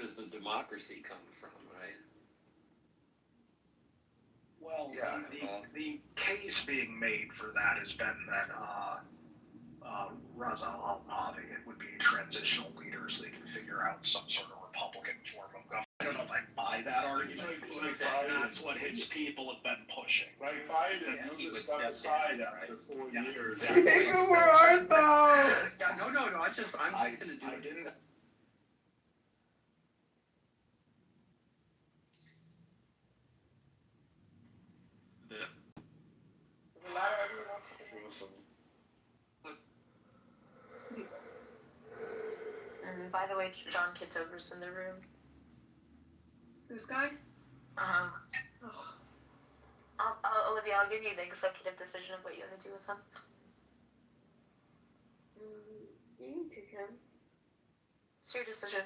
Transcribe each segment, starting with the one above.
does the democracy come from, right? Well, the case being made for that has been that Raza al-Hadi, it would be a transitional leader so they can figure out some sort of Republican form of government. I don't know if I buy that argument, but that's what his people have been pushing. Like Biden, he just stepped aside after 4 years. Diego, where art thou? Yeah, no. I'm just gonna do it. Didn't. And by the way, John Kitover's in the room. This guy? Olivia, I'll give you the executive decision of what you want to do with him. You can pick him. It's your decision.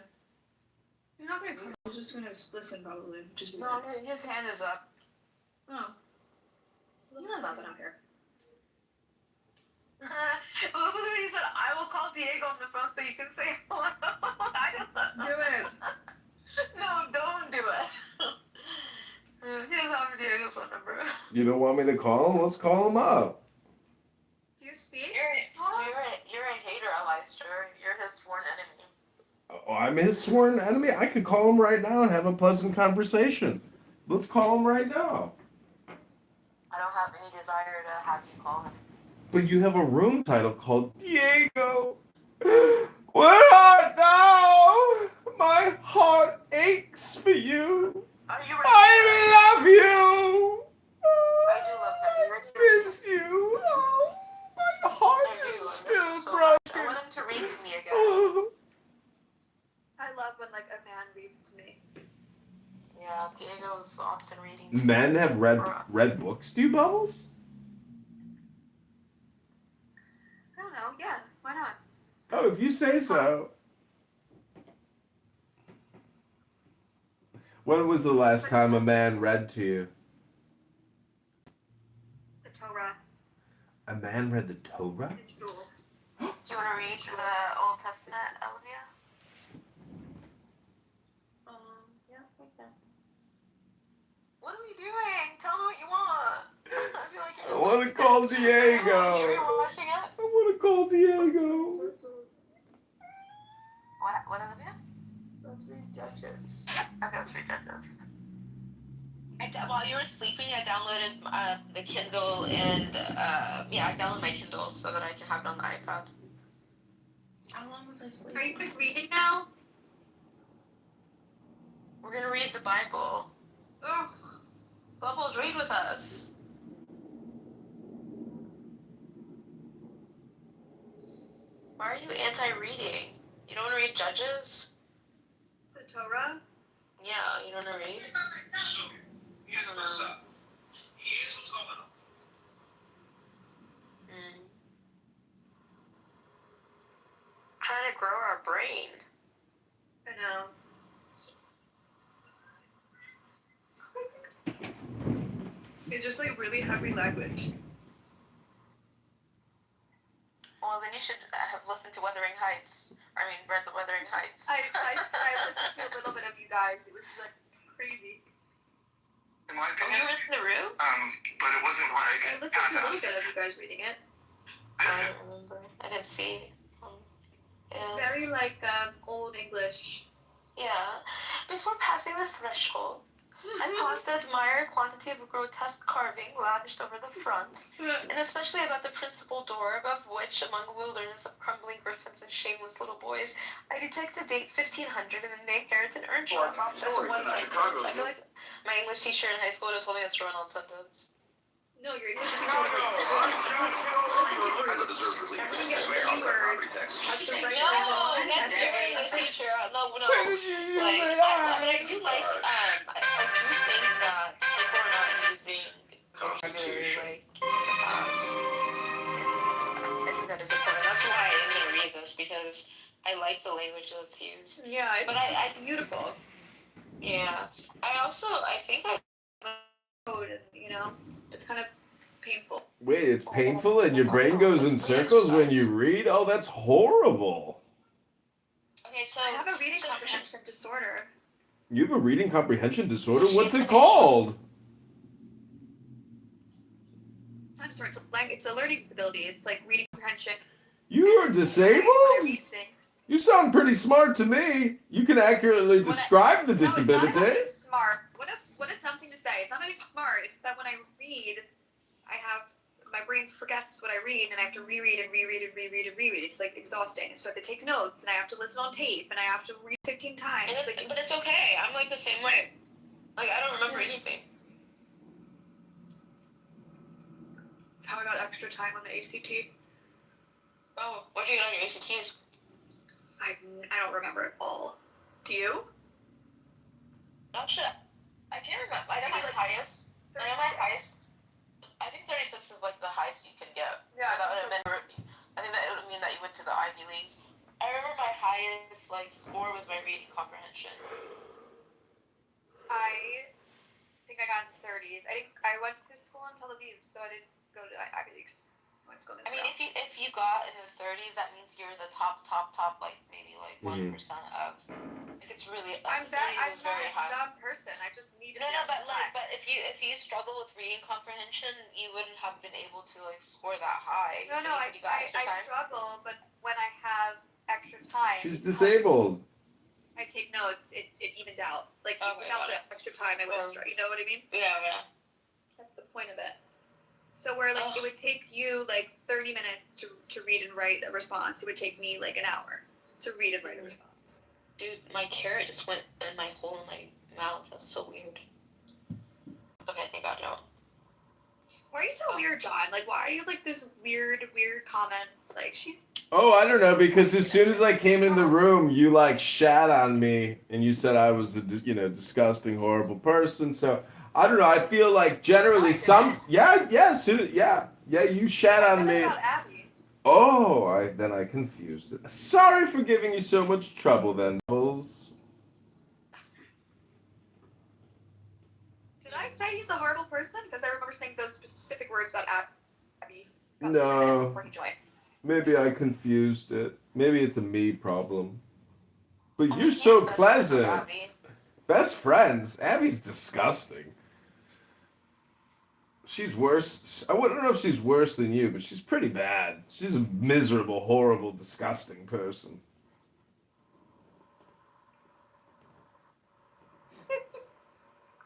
You're not gonna come. I'm just gonna listen, probably. Just No, his hand is up. Oh. He's not about that out here. Listen to what he said. I will call Diego on the phone so you can say hello. Do it. No, don't do it. He doesn't have Diego's phone number. You don't want me to call him? Let's call him up. Do you speak? You're a hater, Alistair. You're his sworn enemy. Oh, I'm his sworn enemy? I could call him right now and have a pleasant conversation. Let's call him right now. I don't have any desire to have you call him. But you have a room title called Diego. Where art thou? My heart aches for you. Are you ready? I love you. I do love him. You ready to I miss you. Oh, my heart is still broken. I want him to read to me again. Oh. I love when like a man reads to me. Yeah, Diego's often reading to me. Men have read books. Do you, Bubbles? I don't know. Yeah, why not? Oh, if you say so. When was the last time a man read to you? The Torah. A man read the Torah? Do you want to read the Old Testament, Olivia? Yeah, like that. What are we doing? Tell me what you want. I feel like I want to call Diego. You're watching it? I want to call Diego. What, Olivia? Let's read Judges. Okay, let's read Judges. While you were sleeping, I downloaded the Kindle and I downloaded my Kindle so that I can have it on the iPad. How long was I sleeping? Are you guys reading now? We're gonna read the Bible. Ugh. Bubbles, read with us. Why are you anti-reading? You don't want to read Judges? The Torah? Yeah, you don't want to read? So, here's what's up. Here's what's going on. Trying to grow our brain. I know. It's just like really heavy language. Well, then you should have listened to Wuthering Heights. Read the Wuthering Heights. I listened to a little bit of you guys. It was like crazy. In my Have you opinion, read The Room? but it wasn't like. I listened to a little bit of you guys reading it. I don't remember. I didn't see. It's very like old English. Yeah. Before passing the threshold, I paused to admire a quantity of grotesque carving lavished over the front, and especially about the principal door, above which, among a wilderness of crumbling griffins and shameless little boys, I detect the date 1500 and the name Harrington Earnshaw. Well, top That's stories one in sentence. Chicago, I feel like my English teacher in high school would have told me that's a run-on sentence. No, your English teacher No, was like, I thought deserves relief. Everything gets Swear on the property reversed. tax. That's the No, right that's your English teacher. No. When did you use Like, that? but I do like, I do think that people are not using Constitution. I think that is important. That's why I'm going to read this, because I like the language that's used. Yeah, it's But I beautiful. yeah. I think I Code and, it's kind of painful. Wait, it's painful and your brain goes in circles when you read? Oh, that's horrible. okay, So I have a reading comprehension disorder. You have a reading comprehension disorder? What's it called? Not disorder, it's a learning disability. It's like reading comprehension. You are When I disabled? read things. You sound pretty smart to me. You can accurately describe the No, it's not about disability. being smart. What a dumb thing to say. It's not about being smart. It's that when I read, my brain forgets what I read, and I have to reread and reread and reread and reread. It's like exhausting. And so I have to take notes, and I have to listen on tape, and I have to read 15 times. but it's okay. I'm like the same way. Like I don't remember anything. That's how I got extra time on the ACT. Oh, what'd you get on your ACTs? I don't remember it all. Do you? Not shit. I can't remember. I know my Maybe, highest. I know my highest. I think 36 is like the highest you can get. Yeah. So that would have been. I think that it would mean that you went to the Ivy League. I remember my highest like score was my reading comprehension. I think I got in the 30s. I went to school in Tel Aviv, so I didn't go to Ivy Leagues. I went to school in I mean, Israel. if you got in the 30s, that means you're the top, like maybe like 1% of. Like it's really. I'm 30s is not very a high. dumb person. I just need to No, get but time. like, but if you struggle with reading comprehension, you wouldn't have been able to like score that high. No, I struggle, but when I have extra time, She's disabled. I take notes. It evens out. Like Okay, without got the extra time, I would have struggled. You know what I mean? Yeah. That's the point of it. So where like it would take you like 30 minutes to read and write a response, it would take me like an hour to read and write a response. Dude, my carrot just went in my hole in my mouth. That's so weird. Okay, thank God, no. Why are you so weird, John? Like, why are you like this weird comments? Like, she's. Oh, I don't know, because as soon as I came in the room, you like shat on me and you said I was a disgusting, horrible person. So I don't know. I feel like generally you shat on me. About Abby. Oh, then I confused it. Sorry for giving you so much trouble, then, Bulls. Did I say he's a horrible person? Because I remember saying those specific words about Abby. No. Before he joined. Maybe I confused it. Maybe it's a me problem. But you're so pleasant. Best friends. Abby's disgusting. She's worse. I don't know if she's worse than you, but she's pretty bad. She's a miserable, horrible, disgusting person.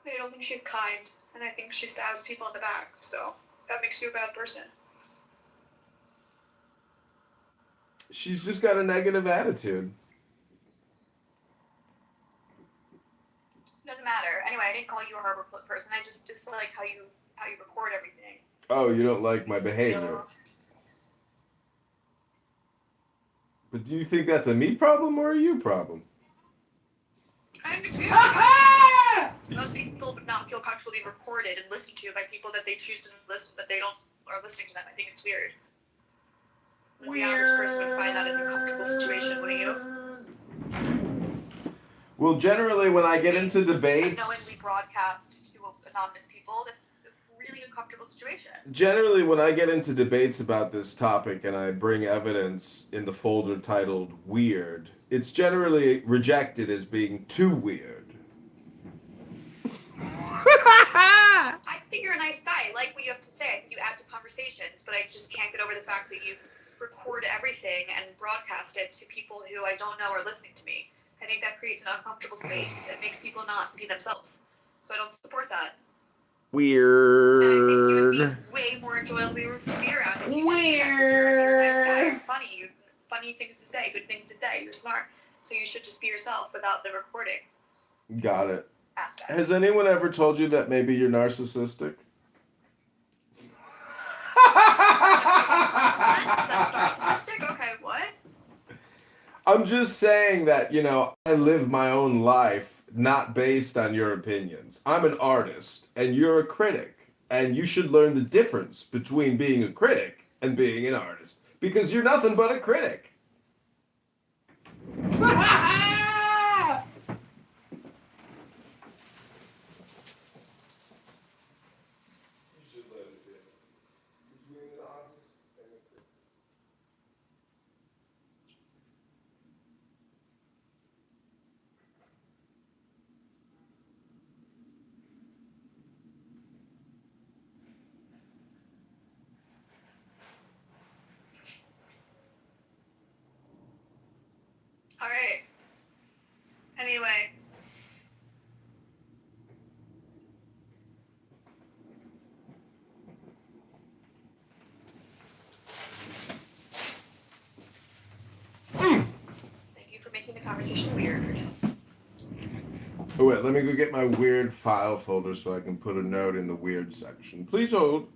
I don't think she's kind, and I think she stabs people in the back, so that makes you a bad person. She's just got a negative attitude. Doesn't matter. Anyway, I didn't call you a horrible person. I just dislike how you record everything. Oh, you don't like my behavior. But do you think that's a me problem or a you problem? I think it's you. Most people would not feel comfortable being recorded and listened to by people that they choose to listen, that they don't are listening to them. I think it's weird. The average person would find that an uncomfortable situation, wouldn't you? Well, generally, when I get into debates, Knowingly broadcast to anonymous people, that's a really uncomfortable situation. Generally, when I get into debates about this topic and I bring evidence in the folder titled "Weird," it's generally rejected as being too weird. I think you're a nice guy. I like what you have to say. I think you add to conversations, but I just can't get over the fact that you record everything and broadcast it to people who I don't know are listening to me. I think that creates an uncomfortable space. It makes people not be themselves. So I don't support that. Weird. And I think you would be way more enjoyable to be around. If you you're a nice guy. You're funny. You have funny things to say, good things to say. You're smart. So you should just be yourself without the recording Got it. aspect. Has anyone ever told you that maybe you're narcissistic? That's narcissistic? Okay, what? I'm just saying that, I live my own life not based on your opinions. I'm an artist, and you're a critic, and you should learn the difference between being a critic and being an artist, because you're nothing but a critic. Anyway. Thank you for making the conversation weird. Oh wait, let me go get my weird file folder so I can put a note in the weird section. Please hold.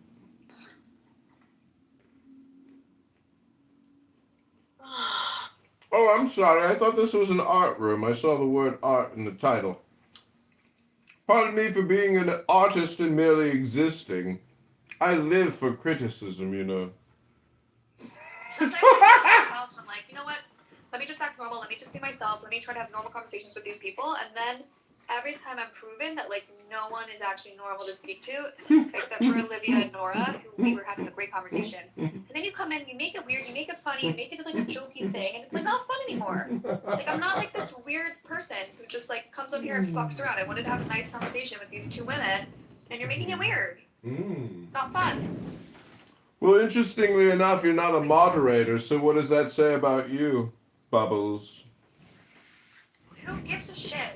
Oh, I'm sorry. I thought this was an art room. I saw the word art in the title. Pardon me for being an artist and merely existing. I live for criticism, you know. Sometimes I get in my house and I'm like, you know what? Let me just act normal. Let me just be myself. Let me try to have normal conversations with these people. And then every time I'm proven that like no one is actually normal to speak to, except for Olivia and Nora, who we were having a great conversation. And then you come in, you make it weird, you make it funny, you make it just like a jokey thing, and it's like not fun anymore. Like I'm not like this weird person who just like comes up here and fucks around. I wanted to have a nice conversation with these two women, and you're making it weird. It's not fun. Well, interestingly enough, you're not a moderator, so what does that say about you, Bubbles? Who gives a shit?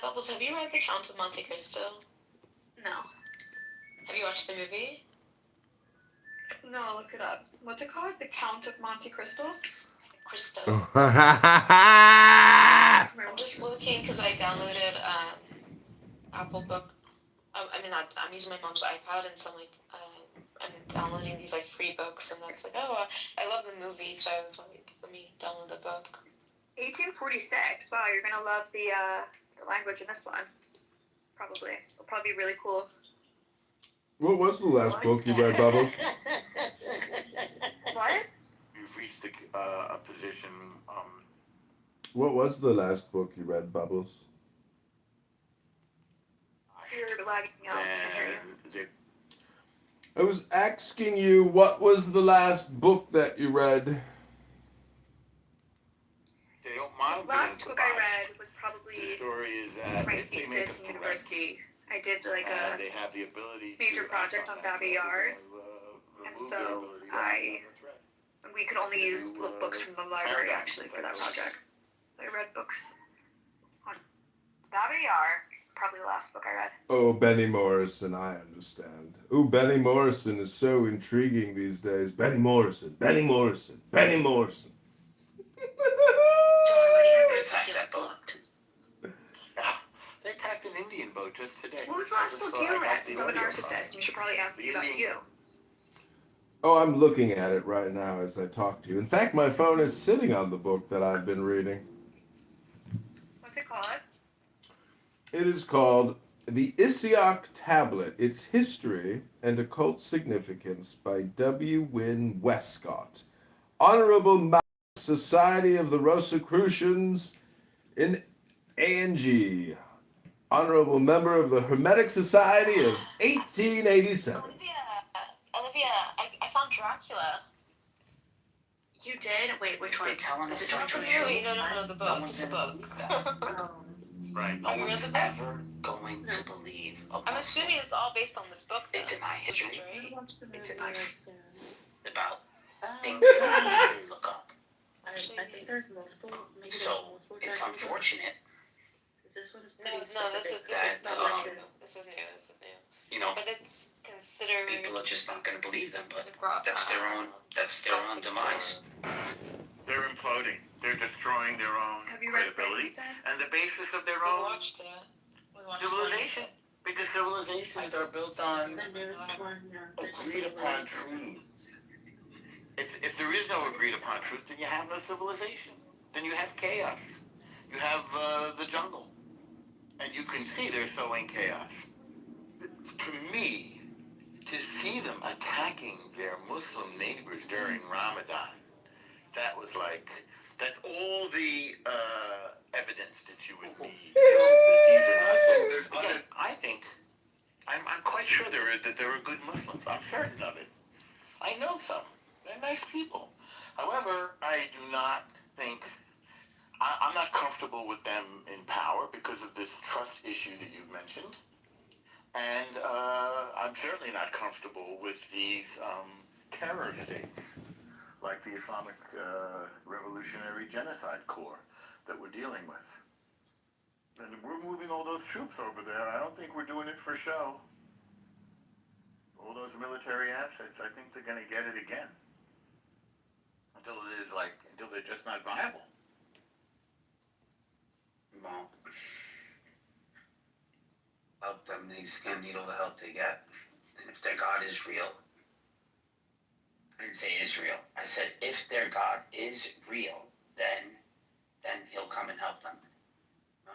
Bubbles, have you read The Count of Monte Cristo? No. Have you watched the movie? No, I'll look it up. What's it called? The Count of Monte Cristo? Cristo. Ah! I'm just looking because I downloaded Apple Book. I'm using my mom's iPad, and so I'm downloading these like free books, and that's like, oh, I love the movie, so I was like, let me download the book. 1846. Wow, you're gonna love the language in this one. Probably. It'll probably be really cool. What was the last book you read, Bubbles? What? You've reached a position. What was the last book you read, Bubbles? You're lagging out. Can't hear you. I was asking you what was the last book that you read? They don't mind. The last book I read was The probably story is that my if they make thesis a in threat, university. I did like a they have the ability major to project act on that Baby threat, Yard, remove and their so ability to act on the threat. we could only use books from the library actually for that project. So I read books on Baby Yard. Probably the last book I read. Oh, Benny Morrison, I understand. Oh, Benny Morrison is so intriguing these days. Benny Morrison, Benny Morrison, Benny Morrison. Attack that boat. They attacked an Indian boat just today. What was the last book you read? Since I'm a narcissist, you should probably ask me about you. Oh, I'm looking at it right now as I talk to you. In fact, my phone is sitting on the book that I've been reading. What's it called? It is called The Isiok Tablet, Its History and Occult Significance by W. Wynne Westcott. Honorable Member, Society of the Rosicrucians in A&G. Honorable Member of the Hermetic Society of 1887. Olivia, I found Dracula. You did? Wait, which one? They telling us It's not the movie, no, the book. It's the book. Right. No Have you read one's the book? ever going to believe a I'm Muslim. assuming it's all based on this book. Though. It's in my history. Right? It's in my about Oh, things that I look up. I think there's multiple. Maybe there's So multiple it's Dracula books. unfortunate, 'Cause this one's No, pretty this is That, not um, new. This is new. you know, But it's considered. people are just not going to believe them, but brought, that's their own demise. They're imploding. They're destroying their own Have you read credibility Frankenstein? and the basis of their We own watched it. We watched civilization. Because civilizations are built on The newest one. agreed upon truths. If there is no agreed upon truth, then you have no civilization. Then you have chaos. You have the jungle. And you can see they're sowing chaos. To me, to see them attacking their Muslim neighbors during Ramadan, that was like, that's all the evidence that you would need. Again, I think, I'm quite sure that there are good Muslims. I'm certain of it. I know some. They're nice people. However, I do not think, I'm not comfortable with them in power because of this trust issue that you've mentioned. And I'm certainly not comfortable with these terror states like the Islamic Revolutionary Genocide Corps that we're dealing with. And we're moving all those troops over there. I don't think we're doing it for show. All those military assets, I think they're going to get it again. Until they're just not viable. Well, help them. They're gonna need all the help they get. And if their God is real, I didn't say Israel. I said if their God is real, then he'll come and help them. No,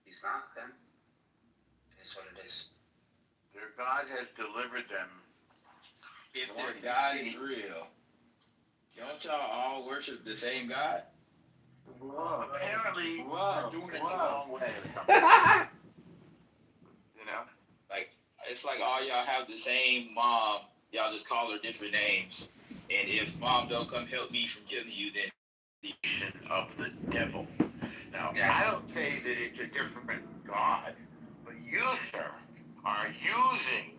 he's not. Then it is what it is. Their God has delivered them. If their God is real, don't y'all all worship the same God? Well, apparently, Wow. we're doing it the wrong way or something. You know? Like, it's like all y'all have the same mom. Y'all just call her different names. And if mom don't come help me from killing you, then Of the devil. Now, Yes. I don't say that it's a different God, but you, sir, are using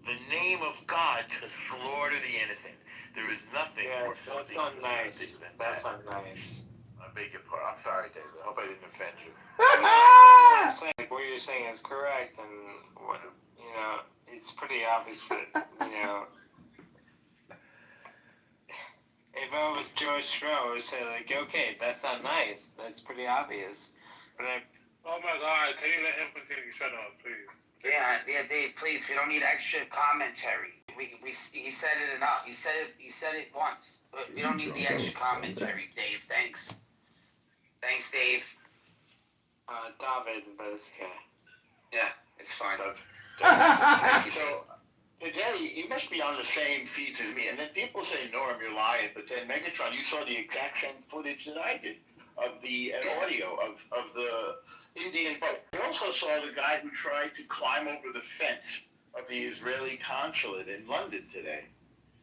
the name of God to slaughter the innocent. There is nothing more that's filthy not nice. than That's that. not nice. I beg your pardon. I'm sorry, David. I hope I didn't offend you. I'm saying, like, what you're saying is correct, and what it's pretty obvious that if I was George Stro, I would say like, okay, that's not nice. That's pretty obvious. But Oh my God, can you let him continue? Shut up, please. Yeah, Dave. Please, we don't need extra commentary. He said it enough. He said it once. But we don't need the extra commentary, Dave. Thanks, Dave. David, but it's okay. Yeah, it's fine. So, today, you must be on the same feeds as me. And then people say, Norm, you're lying. But then, Megatron, you saw the exact same footage that I did of the audio of the Indian boat. I also saw the guy who tried to climb over the fence of the Israeli consulate in London today.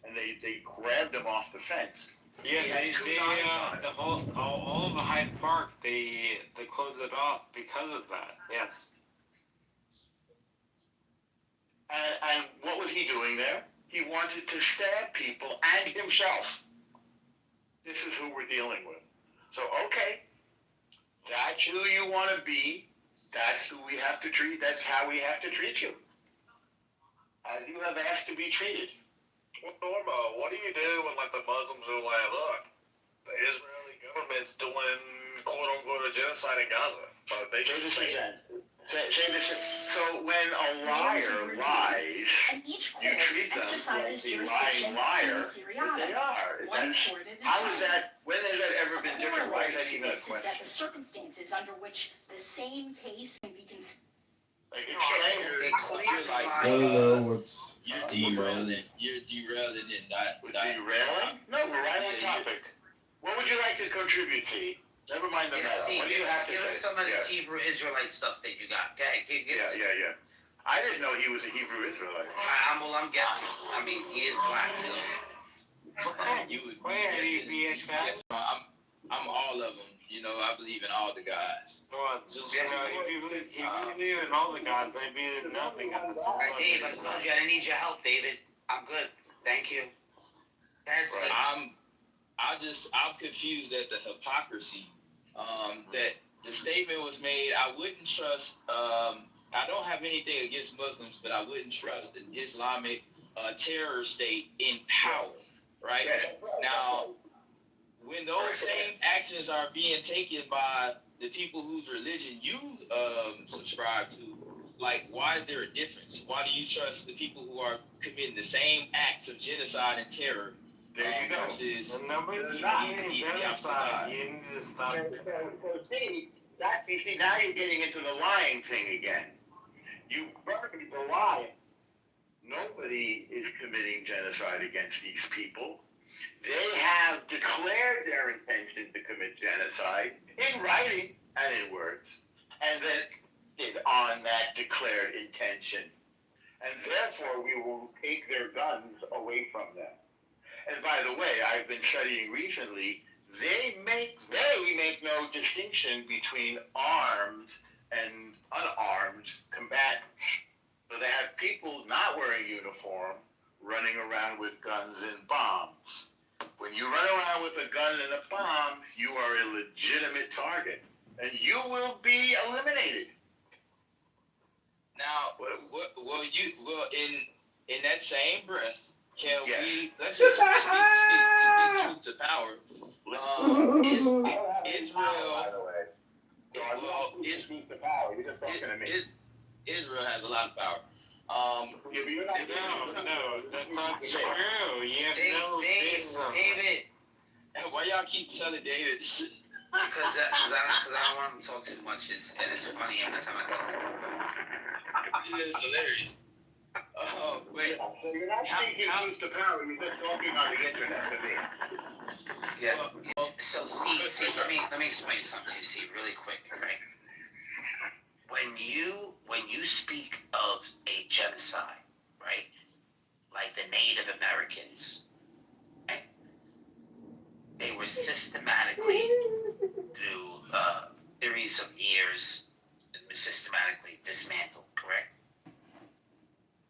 And they grabbed him off the fence. Yeah, He had two knives on it. all of Hyde Park, they closed it off because of that. Yes. And what was he doing there? He wanted to stab people and himself. This is who we're dealing with. So, okay, that's who you want to be. That's who we have to treat. That's how we have to treat you. As you have asked to be treated. Well, Norma, what do you do when, like, the Muslims are like, look, the Israeli government's doing quote-unquote a genocide in Gaza, but they Say should this say again. Say this. So when a liar lies, And each you court treat them exercises like the jurisdiction lying liar in the that seriatim, they are. one That's, court at a how time. is that? When has that ever been A different? Why is corollary that to even a this is question? that the circumstances under which the same case can be considered. Like, explain They it. clearly like, I lied. don't know. It's you're derailing. You're derailing it. With derailing? No, we're right on topic. What would you like to contribute, T? Never mind the Yeah, meta. see, What do you have to give us say? some of this Yeah. Hebrew Israelite stuff that you got. Okay, give us. Yeah. I didn't know he was a Hebrew Israelite. I'm guessing. I mean, he is black, so. You would Where be do you guessing. I'm all of them. I believe in all the gods. Well, if you believe in all the gods, they believe in nothing gods. All right, Dave, I told you I didn't need your help, David. I'm good. Thank you. That's it. I'm confused at the hypocrisy. That the statement was made. I wouldn't trust. I don't have anything against Muslims, but I wouldn't trust an Islamic terror state in power. Right now, when those same actions are being taken by the people whose religion you subscribe to, like, why is there a difference? Why do you trust the people who are committing the same acts of genocide and terror? There you go. Versus Nobody's the committing opposite genocide. side. You need to stop. So see, now you're getting into the lying thing again. You buried the lie. Nobody is committing genocide against these people. They have declared their intention to commit genocide in writing and in words, and then acted on that declared intention. And therefore, we will take their guns away from them. And by the way, I've been studying recently, they make no distinction between armed and unarmed combatants. So they have people not wearing uniform running around with guns and bombs, When you run around with a gun and a bomb, you are a legitimate target, and you will be eliminated. Now, in that same breath, can Yes. we let's just speak truth to power? Israel has a lot of power. No, that's not true. You have no basis on that. David. Why y'all keep telling David this? Because I don't want him to talk too much. And it's funny every time I tell him. It's hilarious. Wait. So you're not speaking truth to power. You're just talking on the internet to me. Yeah. So see, let me explain something to you. See, really quick, right? When you speak of a genocide, right? Like the Native Americans, right? They were systematically through series of years systematically dismantled, correct?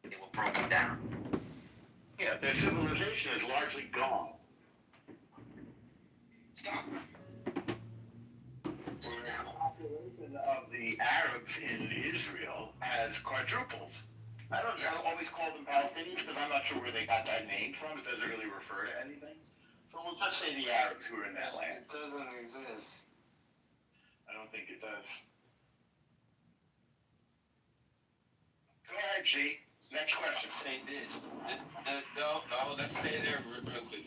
They were broken down. Yeah, their civilization is largely gone. It's gone. So now, The population of the Arabs in Israel has quadrupled. I don't always call them Palestinians because I'm not sure where they got that name from. It doesn't really refer to anything. So we'll just say the Arabs who are in that land. It doesn't exist. I don't think it does. Go ahead, G. Next question. Say this. No, let's stay there real quick.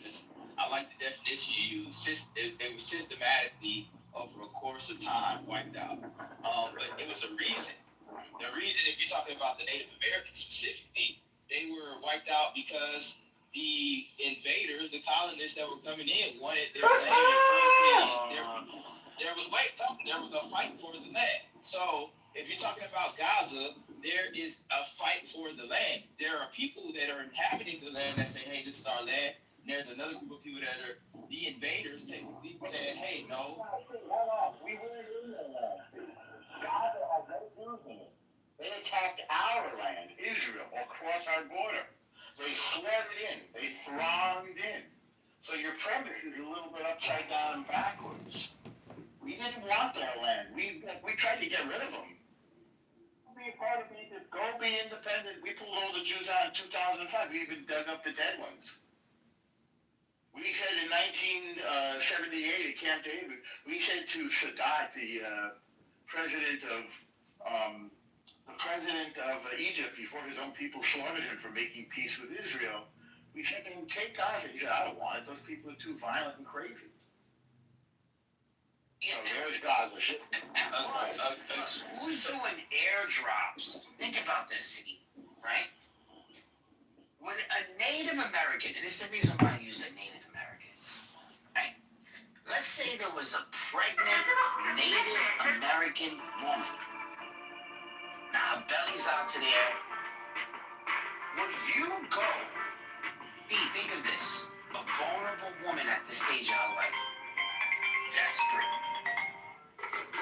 I like the definition you used. They were systematically, over a course of time, wiped out. But it was a reason. The reason, if you're talking about the Native Americans specifically, they were wiped out because the invaders, the colonists that were coming in, wanted their land and there was a fight for the land. So if you're talking about Gaza, there is a fight for the land. There are people that are inhabiting the land that say, hey, this is our land. And there's another group of people that are the invaders technically saying, hey, no. Hold on. We weren't in the land. Gaza has no business in it. They attacked our land, Israel, across our border. They flooded in. They thronged in. So your premise is a little bit upside down and backwards. We didn't want their land. We tried to get rid of them. Be a part of Egypt. Go be independent. We pulled all the Jews out in 2005. We even dug up the dead ones. We said in 1978 at Camp David, we said to Sadat, the president of Egypt, before his own people slaughtered him for making peace with Israel, we said to him, take Gaza. He said, I don't want it. Those people are too violent and crazy. So there's Gaza. Shit. And plus, who's doing airdrops? Think about this, see, right? When a Native American, and this is the reason why I use the Native Americans, right? Let's say there was a pregnant Native American woman. Now her belly's out to the air. Would you go, think of this, a vulnerable woman at this stage of her life, desperate.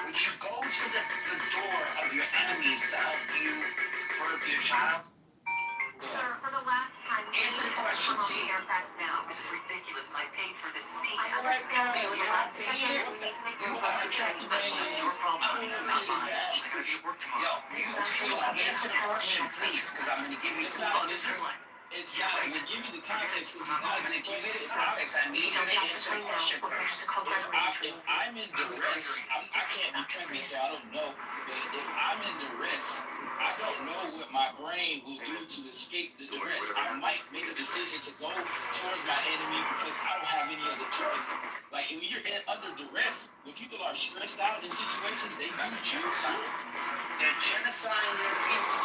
Would you go to the door of your enemies to help you birth your child? Sir, for the last time, Answer the question, see. aircraft now. This is ridiculous. I paid for this seat. I understand you. The last thing we need to make You your are checks, but it's your problem. Not mine. Yo, you answer the question, please, because I'm going to give you It's not. I'm gonna give you the context because it's not. I'm going to give you the context. I need you to answer the question first. If I'm in duress, I can't be pregnant, so I don't know. But if I'm in duress, I don't know what my brain will do to escape the duress. I might make a decision to go towards my enemy because I don't have any other choice. Like when you're under duress, when people are stressed out in situations, they gotta choose. They're genociding their people.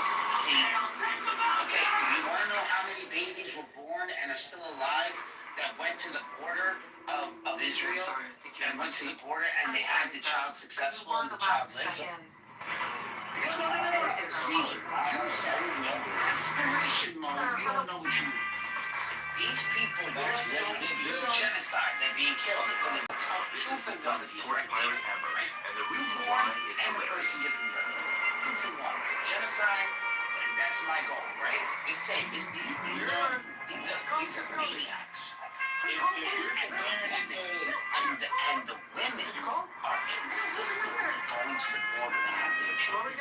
See? Okay, you want to know how many babies were born and are still alive that went to the border of Israel and went to the border and they had the child successful and the child lived? See, you said desperation mode. You don't know what you mean. These people were still being genocide. They're being killed. They're going to talk truth and done with you. Right? And the born and the person giving birth. Truth and one. Genocide. That's my goal, right? These are maniacs. you're comparing it to, And the women are consistently going to the border to have their children.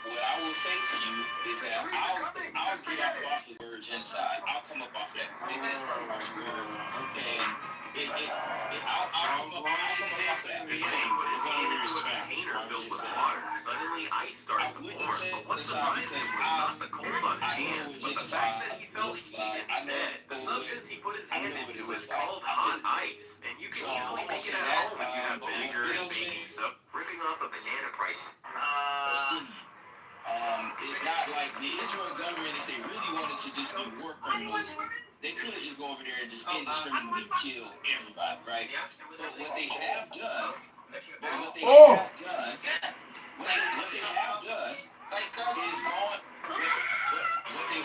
what I will say to you is that I'll get off the word genocide. I'll come up off that. Maybe that's part of my word. And I'll come up off that. Suddenly ice started I wouldn't say genocide because I know what genocide looks like. I know the substance he put his I hand know what it into is looks like. called hot ice, and you can easily make it at home if you have vinegar and baking soda. Ripping off a banana price. It's not like the Israel government, if they really wanted to just be war criminals, they could just go over there and just indiscriminately kill everybody, right? But what they have done, what they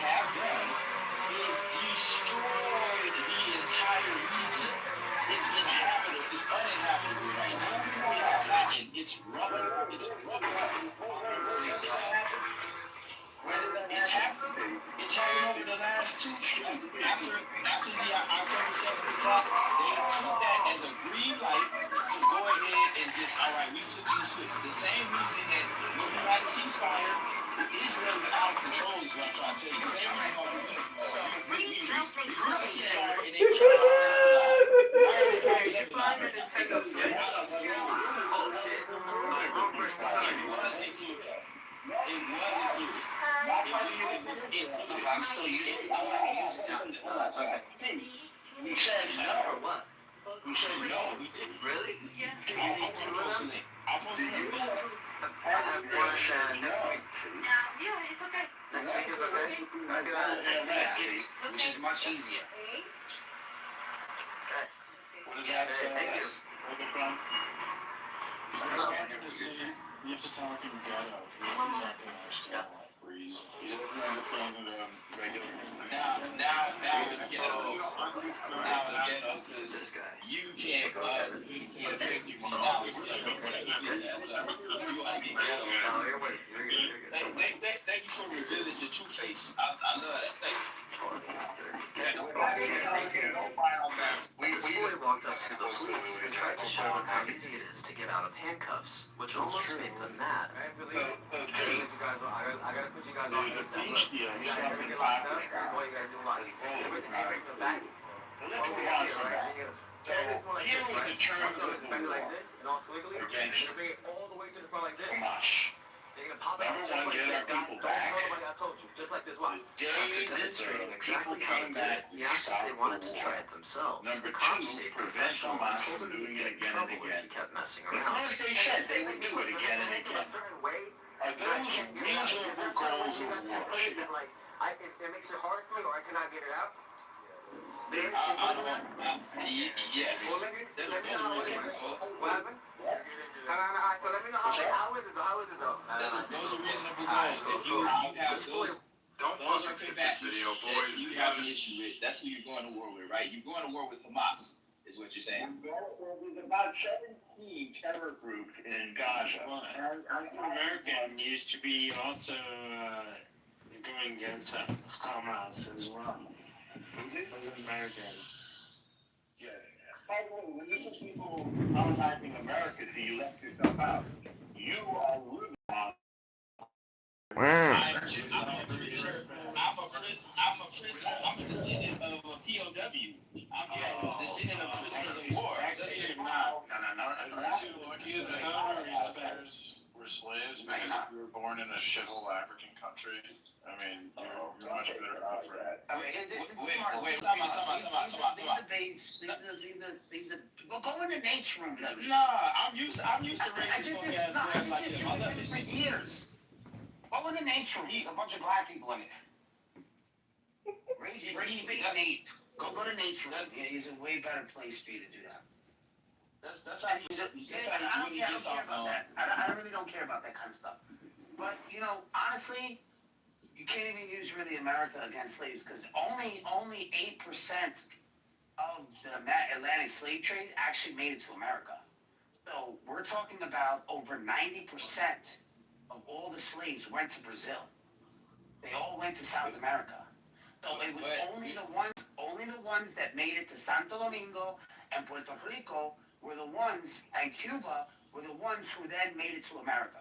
have done is destroyed the entire region. It's inhabitable. It's uninhabitable right now. It's flattened. It's rubble. It's rubble. It's happened over the last two. After the October 7th attack, they took that as a green light to go ahead and just, all right, we flipping the switch. The same reason that when we had a ceasefire, Israel is out of control is what I'm trying to tell you. The same reason why we reached a ceasefire and they killed I'm still using it. He says no. Or what? He said no. we didn't. Really? Yes. I'll post a link. I have one next week. Yeah, it's okay. Next week is okay? I do that next week, which is much easier. Okay. What does that say? Thank you. You have to talk in ghetto. He's not going to understand that breeze. He doesn't understand the regular. Now it's ghetto. Now it's ghetto because you can't affect you. Now it's ghetto. You want to be ghetto. No, you're good. Thank you for revealing your true face. I love that. Thank you. This boy walked up to the police and tried to show them how easy it is to get out of handcuffs, which almost made them mad. I gotta put you guys on this side. Look, you guys ever get locked up? That's all you gotta do. Lock. Everything in the back. Turn this one like this, right? So it's back like this, and all squiggly. And you bring it all the way to the front like this. They're gonna pop out just like this, guys. Don't tell nobody I told you. Just like this, watch. After demonstrating exactly how to do it, he asked if they wanted to try it themselves. The cops stayed professional and told him he'd get in trouble if he kept messing around. Because they said they would do it again and again. Are those reasonable goals of war? It makes it hard for me, or I cannot get it out. Yes. Well, let me know what happened. So let me know how is it though? Those are reasonable goals. If you have those are combatants that you have an issue with, that's who you're going to war with, right? You're going to war with Hamas, is what you're saying. There's about 17 terror groups in Gaza. Well, American used to be also going against Hamas as well. Was American. Yeah. By the way, when you see people colonizing America, so you left yourself out. You are rooting on. I'm a descendant of a POW. I'm a descendant of prisoners of war. Actually, not. No. Were slaves because if you were born in a shithole African country, I mean, you're much better off for it. Wait, time out. Well, go in the Nate's room. Nah, I'm used to racist folk ass boys like this. I love it. For years. Go in the Nate's room. There's a bunch of black people in it. Read Nate. Go to Nate's room. He's a way better place for you to do that. That's how he really gets off on. I really don't care about that kind of stuff. But, honestly, you can't even use really America against slaves because only 8% of the Atlantic slave trade actually made it to America. So we're talking about over 90% of all the slaves went to Brazil. They all went to South America. So it was only only the ones that made it to Santo Domingo and Puerto Rico were the ones, and Cuba were the ones who then made it to America.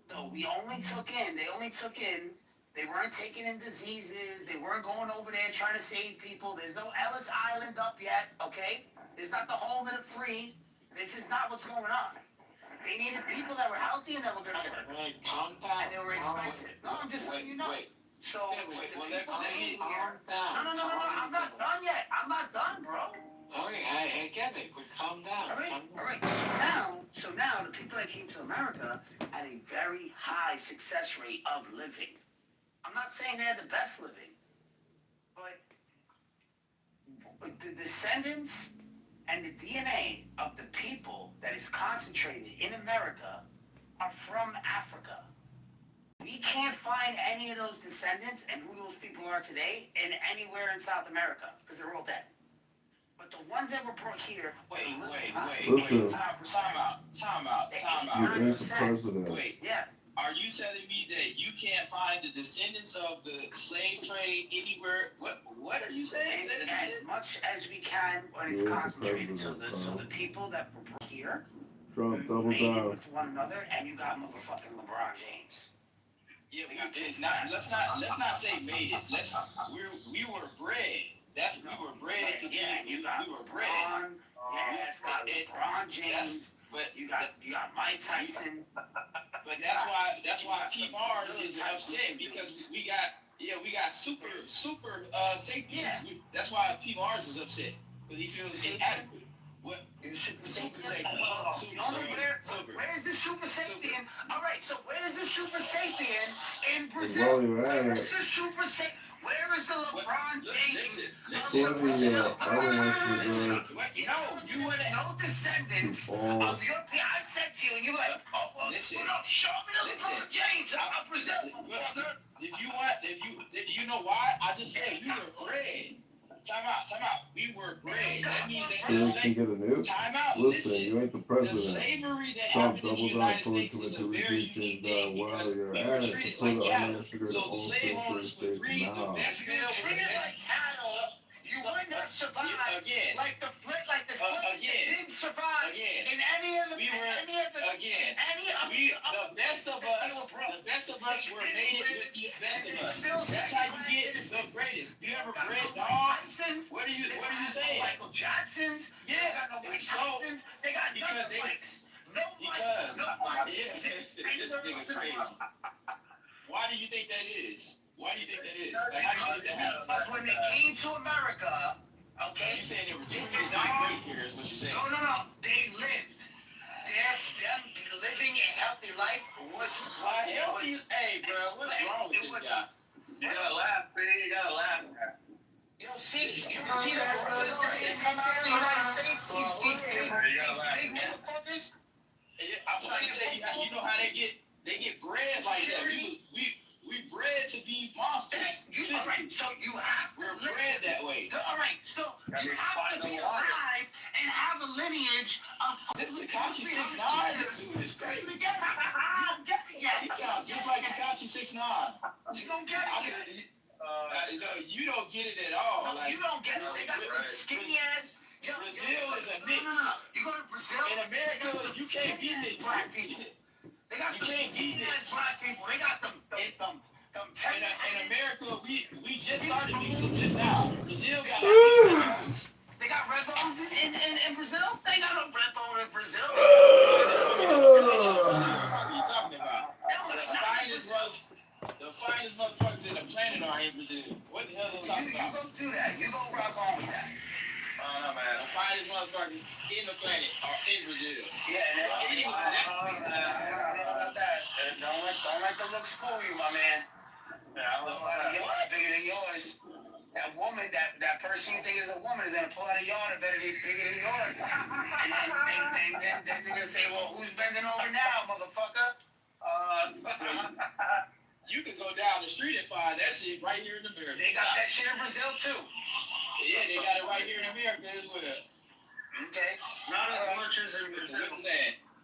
So they only took in, they weren't taking in diseases, they weren't going over there trying to save people. There's no Ellis Island up yet, okay? There's not the home of the free. This is not what's going on. They needed people that were healthy and that were gonna work. Calm down. And they were expensive. No, I'm just letting you know. So, let me calm down. No, I'm not done yet. I'm not done, bro. Alright, I get it, but calm down. All right. So now the people that came to America had a very high success rate of living. I'm not saying they had the best living, but the descendants and the DNA of the people that is concentrated in America are from Africa. We can't find any of those descendants and who those people are today in anywhere in South America because they're all dead. But the ones that were brought here. Wait. Listen. Time out. You ain't the president. Wait. Yeah. Are you telling me that you can't find the descendants of the slave trade anywhere? What are you saying? Say that As again? much as we can when it's concentrated. So the people that were brought here Trump double made it down. with one another, and you got motherfucking LeBron James. Yeah, let's not say made it. We were bred. We were bred to be. We were bred. It's got LeBron James. But you got Mike Tyson. But that's why P Mars is upset because we got super sapiens. That's why P Mars is upset because he feels inadequate. What? Super sapien. Where's the super sapien? All right, so where's the super sapien in Brazil? Where's the super sapien? Where is the LeBron James? No descendants of your people. I said to you, and you were like, show me the LeBron James of Brazil. You know why? I just said we were bred. Time out. We were bred. That means that time out. Listen, you ain't the The president. slavery that Trump happened in the double down United fully States is a committed very to unique reducing thing while because you're we at were it to treated put like it cattle. unnecessary So to the all slave century owners would states breed the now. best male. Treated like cattle. You wouldn't have survived. Again. Like the slaves didn't survive in any of the. The best of us were made with the best of us. That's how you get the greatest. You ever bred dogs? What are you saying? Michael Jacksons. Yeah. So they got no mics. No mics. This nigga crazy. Why do you think that is? Like, how do you think that happened? Because when they came to America, okay. You saying they were treated great here is what you're saying. No. They lived. Them living a healthy life was healthy. Hey, bro, what's wrong with this guy? You gotta laugh, man. You gotta laugh. You see the brothers that come out of the United States, these big motherfuckers. I'm trying to tell you, you know how they get bred like that. We bred to be monsters. All right, so you have to We're bred that way. All right, so you have to be alive and have a lineage of. This Tekashi 6ix9ine, this dude is crazy. You don't get it yet. He sounds just like Tekashi 6ix9ine. You don't get it yet. You don't get it at all. No, you don't get it. They got some skinny ass. Brazil is a mix. No. You go to Brazil. In America, you can't be mixed. Black people. They got some skinny ass black people. They got them. In America, we just started mixing just now. Brazil got like They got red bones in Brazil? They ain't got no red bone in Brazil. What are you talking about? The finest motherfuckers in the planet are in Brazil. What the hell are you talking about? You go do that. You go rock on with that. No, man. The finest motherfuckers in the planet are in Brazil. Don't let the looks fool you, my man. Yours bigger than yours. That woman, that person you think is a woman is gonna pull out a yard and better be bigger than yours. And then they're gonna say, well, who's bending over now, motherfucker? You can go down the street and find that shit right here in America. They got that shit in Brazil too. Yeah, they got it right here in America as well. Okay. Not as much as in Brazil.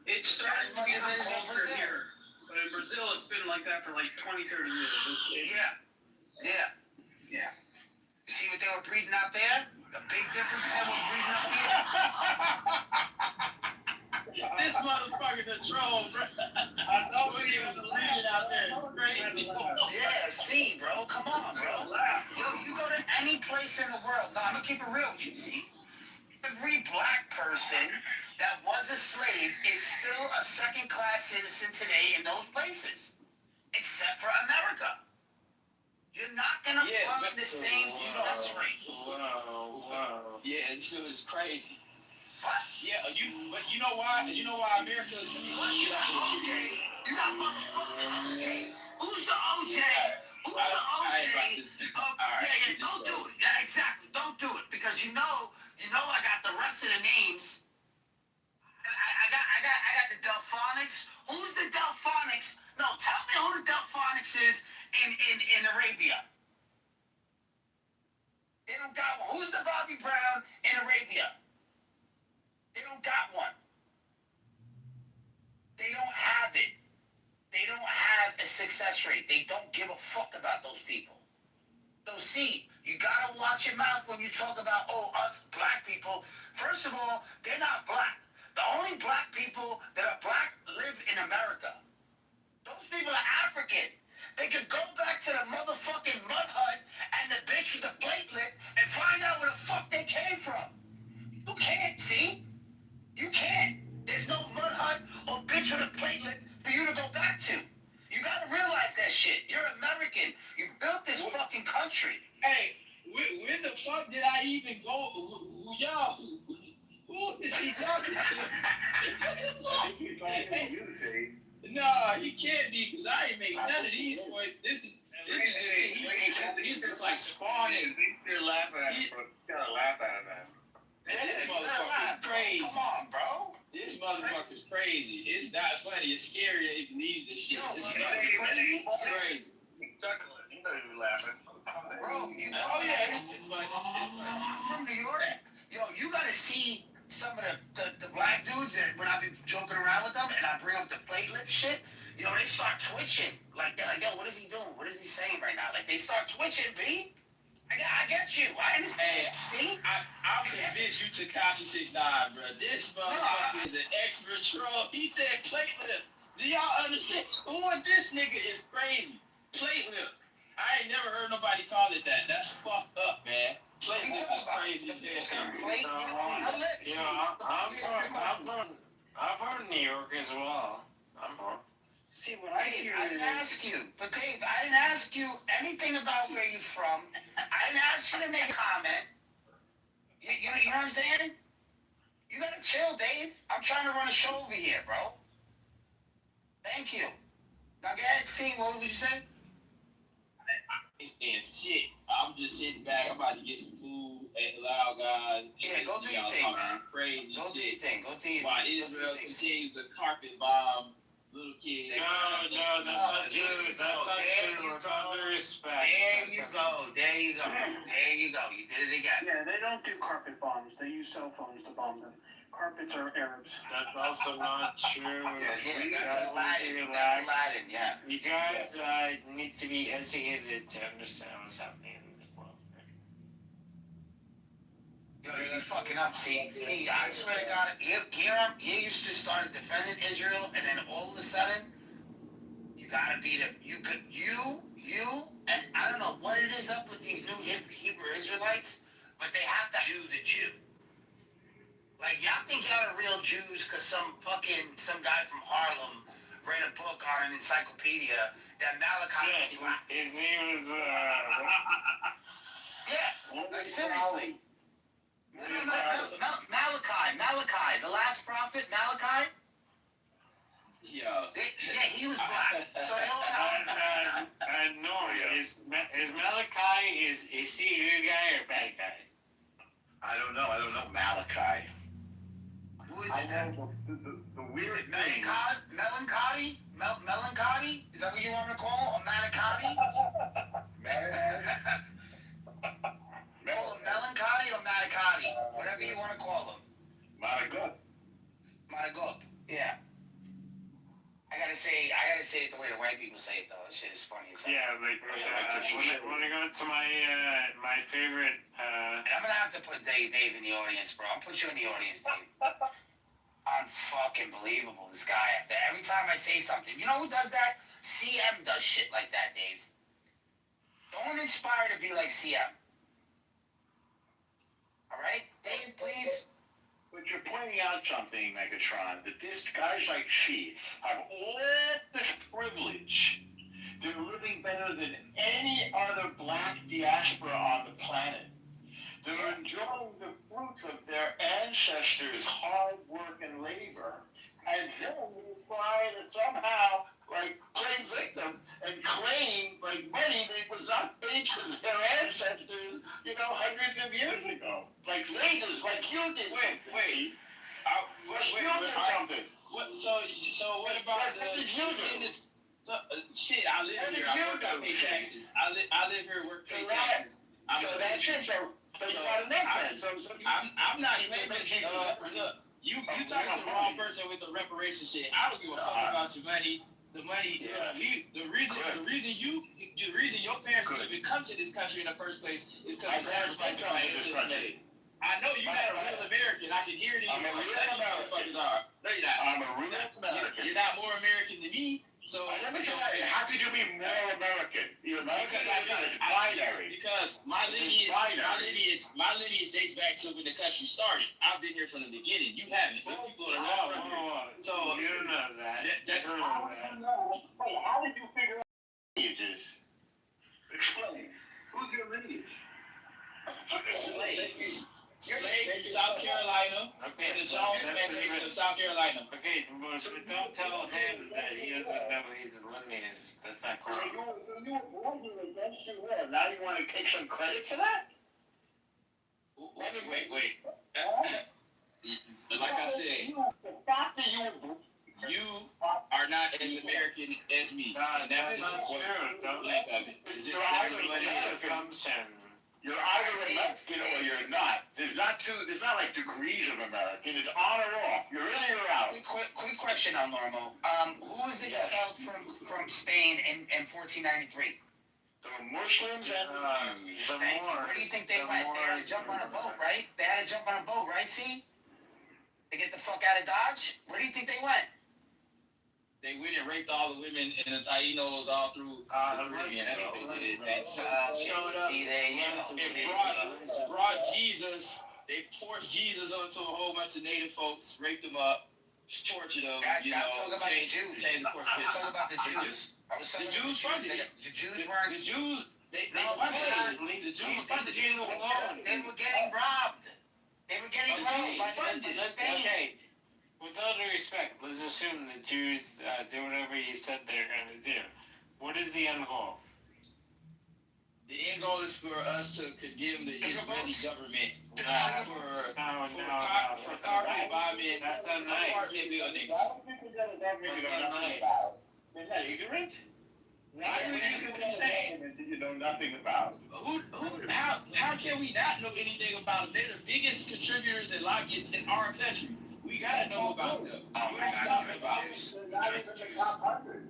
It started to become culture here. But in Brazil, it's been like that for like 20, 30 years. Yeah. You see what they were breeding out there? A big difference than what breeding up here. This motherfucker's a troll, bro. I know what he was reading out there. It's crazy. Yeah, see, bro. Come on, bro. Yo, you go to any place in the world. No, I'm gonna keep it real with you, see? Every black person that was a slave is still a second-class citizen today in those places, except for America. You're not gonna find the same success rate. Wow. Yeah, this shit is crazy. What? Yeah, but you know why? You know why America is... What? You got OJ. You got motherfucking OJ. Who's the OJ? Who's the OJ? Yeah, don't do it. Yeah, exactly. Don't do it because you know I got the rest of the names. I got the Delphonics. Who's the Delphonics? No, tell me who the Delphonics is in Arabia. They don't got one. Who's the Bobby Brown in Arabia? They don't got one. They don't have it. They don't have a success rate. They don't give a fuck about those people. So see, you gotta watch your mouth when you talk about, us black people. First of all, they're not black. The only black people that are black live in America. Those people are African. They could go back to the motherfucking mud hut and the bitch with the platelet and find out where the fuck they came from. You can't, see? You can't. There's no mud hut or bitch with a platelet for you to go back to. You gotta realize that shit. You're American. You built this fucking country. Hey, where the fuck did I even go? Y'all, who is he talking to? Nah, he can't be, because I ain't make none of these voices. This is he's just like spawning. You're laughing at him, bro. You gotta laugh at him, man. This motherfucker's crazy. Come on, bro. This motherfucker's crazy. It's not funny. It's scary to believe this shit. This motherfucker's crazy. crazy. Chuckling. You know you laughing. Bro, Oh yeah, it's funny. I'm from New York. Yo, you gotta see some of the black dudes that when I be joking around with them and I bring up the platelet shit, they start twitching. Like, they're like, yo, what is he doing? What is he saying right now? Like, they start twitching, B. I get you. I understand. See? I'm convinced you Tekashi 6ix9ine, bro. This motherfucker is an expert troll. He said platelet. Do y'all understand? Who this nigga is crazy? Platelet. I ain't never heard nobody call it that. That's fucked up, man. Platelet is crazy as hell. I'm from New York as well. I'm from. See, what I didn't ask you. But Dave, I didn't ask you anything about where you're from. I didn't ask you to make a comment. You know what I'm saying? You gotta chill, Dave. I'm trying to run a show over here, bro. Thank you. Now go ahead, see, what would you say? And shit, I'm just sitting back. I'm about to get some food at Loud Guys. Yeah, go do your thing, man. Crazy go shit. Do your thing. Go do your While Israel continues to carpet bomb little kids. No, that's not true. That's not true. With all due respect. There you go. There you go. There you go. You did it again. Yeah, they don't do carpet bombs. They use cell phones to bomb them. Carpets are Arabs. That's also not true. That's Aladdin. That's Aladdin, yeah. You guys need to be educated to understand what's happening in this world. Yo, you're fucking up. See, I swear to God, here you just started defending Israel, and then all of a sudden, you gotta be and I don't know what it is up with these new Hebrew Israelites, but they have to Jew the Jew. Like, y'all think y'all are real Jews because some guy from Harlem read a book on an encyclopedia that Malachi was black. His name is, Yeah, like, seriously. No, Malachi, the last prophet, Malachi? Yeah. He was black. So they all got... No, is Malachi, is he a good guy or a bad guy? I don't know Malachi. Who is it then? The weird thing. Melancholy? Melancholy? Is that what you want to call him? Or Manicotti? Call him Melancholy or Manicotti? Whatever you want to call him. Malachi. Yeah. I gotta say it the way the white people say it though. That shit is funny as hell. Yeah, like when I go to my favorite. And I'm gonna have to put Dave in the audience, bro. I'll put you in the audience, Dave. Unfucking believable, this guy. After every time I say something, you know who does that? CM does shit like that, Dave. Don't aspire to be like CM. All right, Dave, please. But you're pointing out something, Megatron, that these guys like she have all this privilege. They're living better than any other black diaspora on the planet. They're enjoying the fruits of their ancestors' hard work and labor. And then you try to somehow, like, play victim and claim, like, money that was not paid to their ancestors, you know, hundreds of years ago. Like wages, like you did. Wait. Something. What? So what about shit? I live here. I work. I pay taxes. I live here. Work. Pay taxes. I'm not even. Look, you talking to the wrong person with the reparation shit. I don't give a fuck about your money. The money. The reason your parents could even come to this country in the first place is because the sacrifice of my ancestors made. I know you're not a real American. I can hear it in your voice. None of you motherfuckers are. No, you're not. I'm a real American. You're not more American than me. So let me tell you, how could you be more American? You're American. It's binary. Because my lineage dates back to when the country started. I've been here from the beginning. You haven't. But people are not from here. So you don't know that. That's Wait, how did you figure out lineages? Explain. Who's your lineage? Slaves from South Carolina and the Jones plantation of South Carolina. Okay, but don't tell him that he doesn't know he's a lineage. That's not cool. So you were born here against your will. Now you want to take some credit for that? Wait. Like I said, you are not as American as me. And that's not true. Don't blank of it. It's just what it is. Assumption. You're either American or you're not. There's not like degrees of American. It's on or off. You're in or you're out. Quick question on Normo. Who was expelled from Spain in 1493? The Muslims and the Moors. Where do you think they went? They had to jump on a boat, right? They had to jump on a boat, right? See? To get the fuck out of Dodge? Where do you think they went? They went and raped all the women and the Tainos all through the Caribbean. That's what they did. Showed up and brought Jesus. They forced Jesus onto a whole bunch of native folks, raped them up, tortured them. Talk about the Jews. Talk about the Jews. The Jews funded it. The Jews weren't. The Jews. They funded it. The Jews funded it. They were getting robbed. They were getting robbed by Spain. Okay. With all due respect, let's assume the Jews do whatever he said they're going to do. What is the end goal? The end goal is for us to condemn the Israeli government for carpet bombing apartment buildings. That's not nice. Is that ignorant? Why would you do anything that you know nothing about? How can we not know anything about them? They're the biggest contributors and lobbyists in our country. We gotta know about them. What are you talking about? They're not even in the top 100.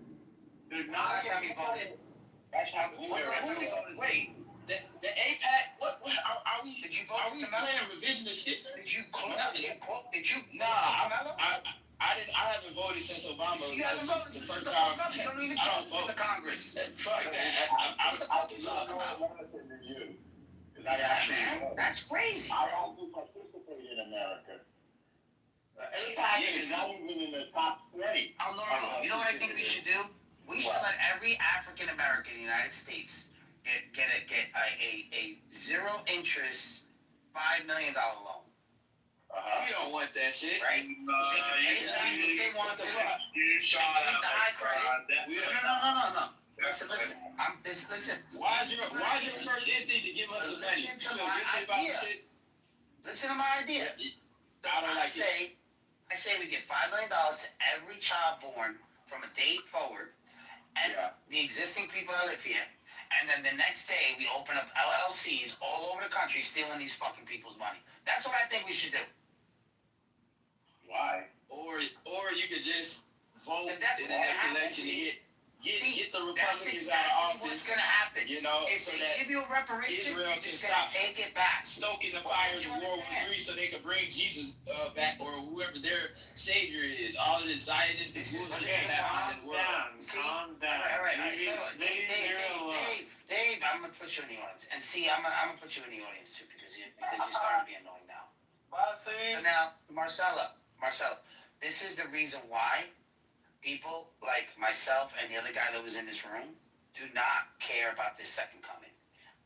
They're not. That's how we voted. That's how we voted. Wait, the APAC? What are we? Did you vote Are for we Camelo? playing revisionist history? Did you quote? Nah, I didn't. I haven't voted since Obama. You haven't voted the since first the time. fuck up. You don't even I don't vote for vote. the Congress. Fuck that. What the fuck you talking about? Man, that's crazy, I bro. don't participate in America. APAC is not even in the top 20. You know what I think we should do? We should let every African American in the United States get a zero interest $5 million loan. We don't want that shit. Right? They can pay it back if they want to. Keep the high credit. No. Listen. Listen. Why is your first instinct to give us some money? You feel guilty about some shit? Listen to my idea. I don't like it. I say we give $5 million to every child born from a date forward, and the existing people that live here. And then the next day, we open up LLCs all over the country stealing these fucking people's money. That's what I think we should do. Why? Or you could just vote in that's the what's next gonna election happen. to get the That's Republicans exactly out of what's office. gonna happen. You know, If so they that give you a reparation, Israel you're can just gonna stop take it back. stoking the fires of World War III, so they can bring Jesus back, or whoever their savior is. All of this Zionistic bullshit Okay, that's happening in the world. calm down. All right. Dave, I'm gonna put you in the audience, and see, I'm gonna put you in the audience too because you're starting to be annoying now. So now, Marcella, this is the reason why people like myself and the other guy that was in this room do not care about this second coming.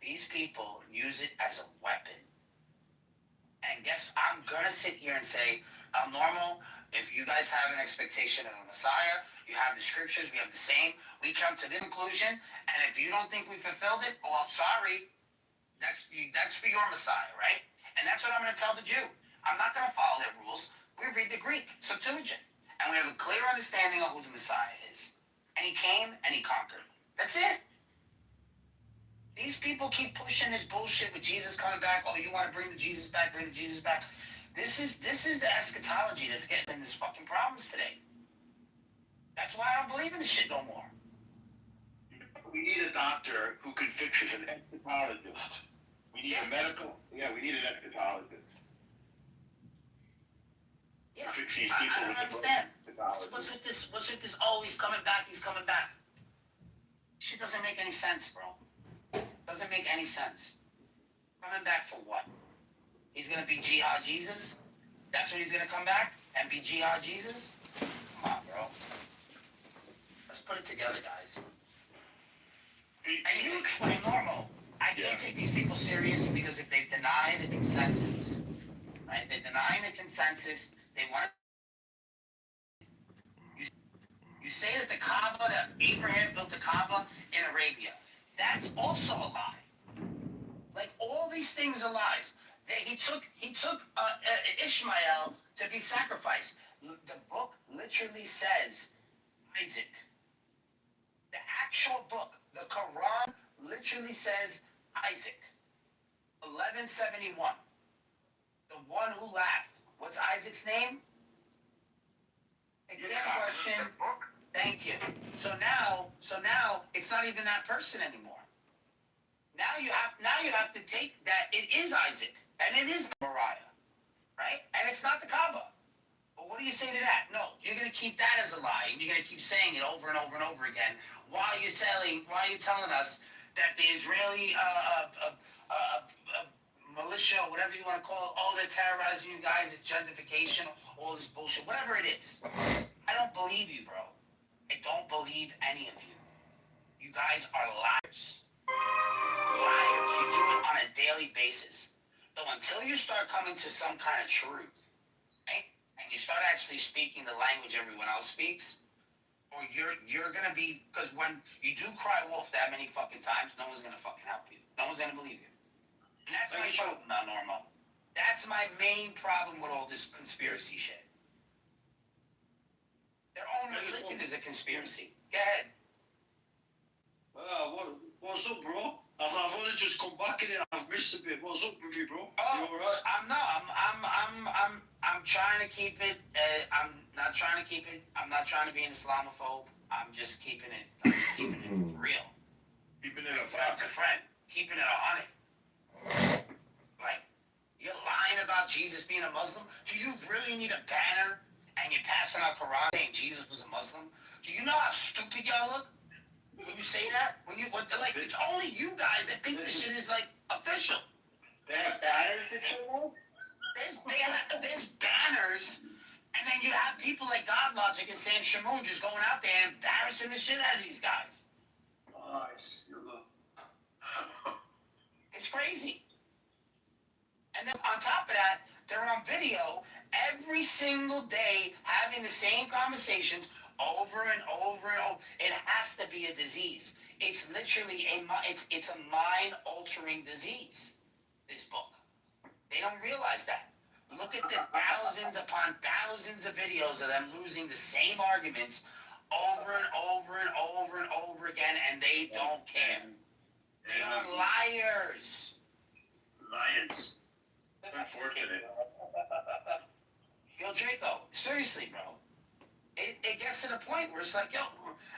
These people use it as a weapon. And guess I'm gonna sit here and say, normal. If you guys have an expectation of a Messiah, you have the scriptures, we have the same. We come to this conclusion, and if you don't think we fulfilled it, well, sorry. That's for your Messiah, right? And that's what I'm gonna tell the Jew. I'm not gonna follow their rules. We read the Greek Septuagint, and we have a clear understanding of who the Messiah is. And he came and he conquered. That's it. These people keep pushing this bullshit with Jesus coming back. Oh, you want to bring the Jesus back? Bring the Jesus back. This is the eschatology that's getting in this fucking problems today. That's why I don't believe in this shit no more. We need a doctor who can fix us, an eschatologist. We need a medical. Yeah, we need an eschatologist. Yeah, Fix these I people don't with understand. the eschatology. What's with this? What's with this? Oh, he's coming back. He's coming back. Shit doesn't make any sense, bro. Doesn't make any sense. Coming back for what? He's gonna be Jihad Jesus? That's when he's gonna come back and be Jihad Jesus? Come on, bro. Let's put it together, guys. Anyway, normal. I can't take these people serious because if they deny the consensus, right? They're denying the consensus. They want to. You say that the Kaaba, that Abraham built the Kaaba in Arabia. That's also a lie. Like all these things are lies. That he took Ishmael to be sacrificed. The book literally says Isaac. The actual book, the Quran, literally says Isaac. 1171. The one who laughed. What's Isaac's name? Exam question. Thank you. So now it's not even that person anymore. Now you have to take that it is Isaac and it is Moriah, right? And it's not the Kaaba. But what do you say to that? No, you're gonna keep that as a lie, and you're gonna keep saying it over and over and over again while you're telling us that the Israeli militia, whatever you want to call it, oh, they're terrorizing you guys, it's gentrification, all this bullshit, whatever it is. I don't believe you, bro. I don't believe any of you. You guys are liars. Liars. You do it on a daily basis. So until you start coming to some kind of truth, right? And you start actually speaking the language everyone else speaks, or you're gonna be, because when you do cry wolf that many fucking times, no one's gonna fucking help you. No one's gonna believe you. And that's my problem, not normal. That's my main problem with all this conspiracy shit. Their own religion is a conspiracy. Go ahead. What's up, bro? I've only just come back in it. I've missed a bit. What's up with you, bro? Oh, You alright? I'm trying to keep it. I'm not trying to keep it. I'm not trying to be an Islamophobe. I'm just keeping it real. Keeping it a Friend to friend. Keeping it 100. Like, you're lying about Jesus being a Muslim? Do you really need a banner and you're passing out Quran saying Jesus was a Muslim? Do you know how stupid y'all look when you say that? It's only you guys that think this shit is like official. They have banners that show up? There's banners, and then you have people like God Logic and Sam Shamoon just going out there and embarrassing the shit out of these guys. Nice. It's crazy. And then on top of that, they're on video every single day having the same conversations over and over and over. It has to be a disease. It's literally it's a mind-altering disease, this book. They don't realize that. Look at the thousands upon thousands of videos of them losing the same arguments over and over and over and over again, and they don't care. They are liars. Lions. Unfortunate. Yo, Draco, seriously, bro. it gets to the point where it's like, yo,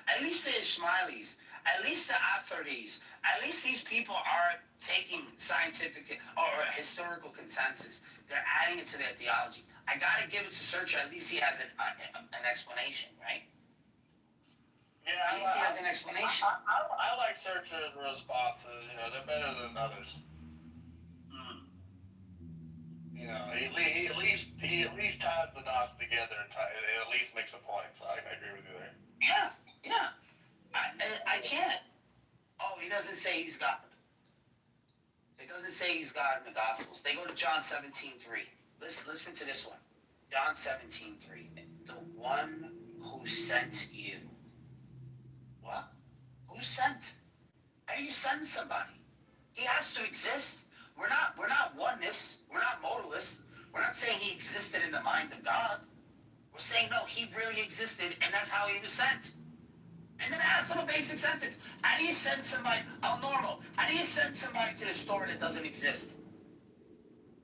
at least the Ismailis, at least the Atharis, at least these people are taking scientific or historical consensus. They're adding it to their theology. I gotta give it to Searcher. At least he has an explanation, right? Yeah, At least he has an explanation. I like Searcher's responses. You know, they're better than others. You know, he at least ties the dots together and at least makes a point. So I agree with you there. Yeah. I can't. Oh, he doesn't say he's God. It doesn't say he's God in the Gospels. They go to John 17:3. Listen to this one. John 17:3. The one who sent you. What? Who sent? How do you send somebody? He has to exist. We're not oneness. We're not modalists. We're not saying he existed in the mind of God. We're saying no, he really existed, and that's how he was sent. And then ask him a basic sentence. How do you send somebody, normal, how do you send somebody to the store that doesn't exist?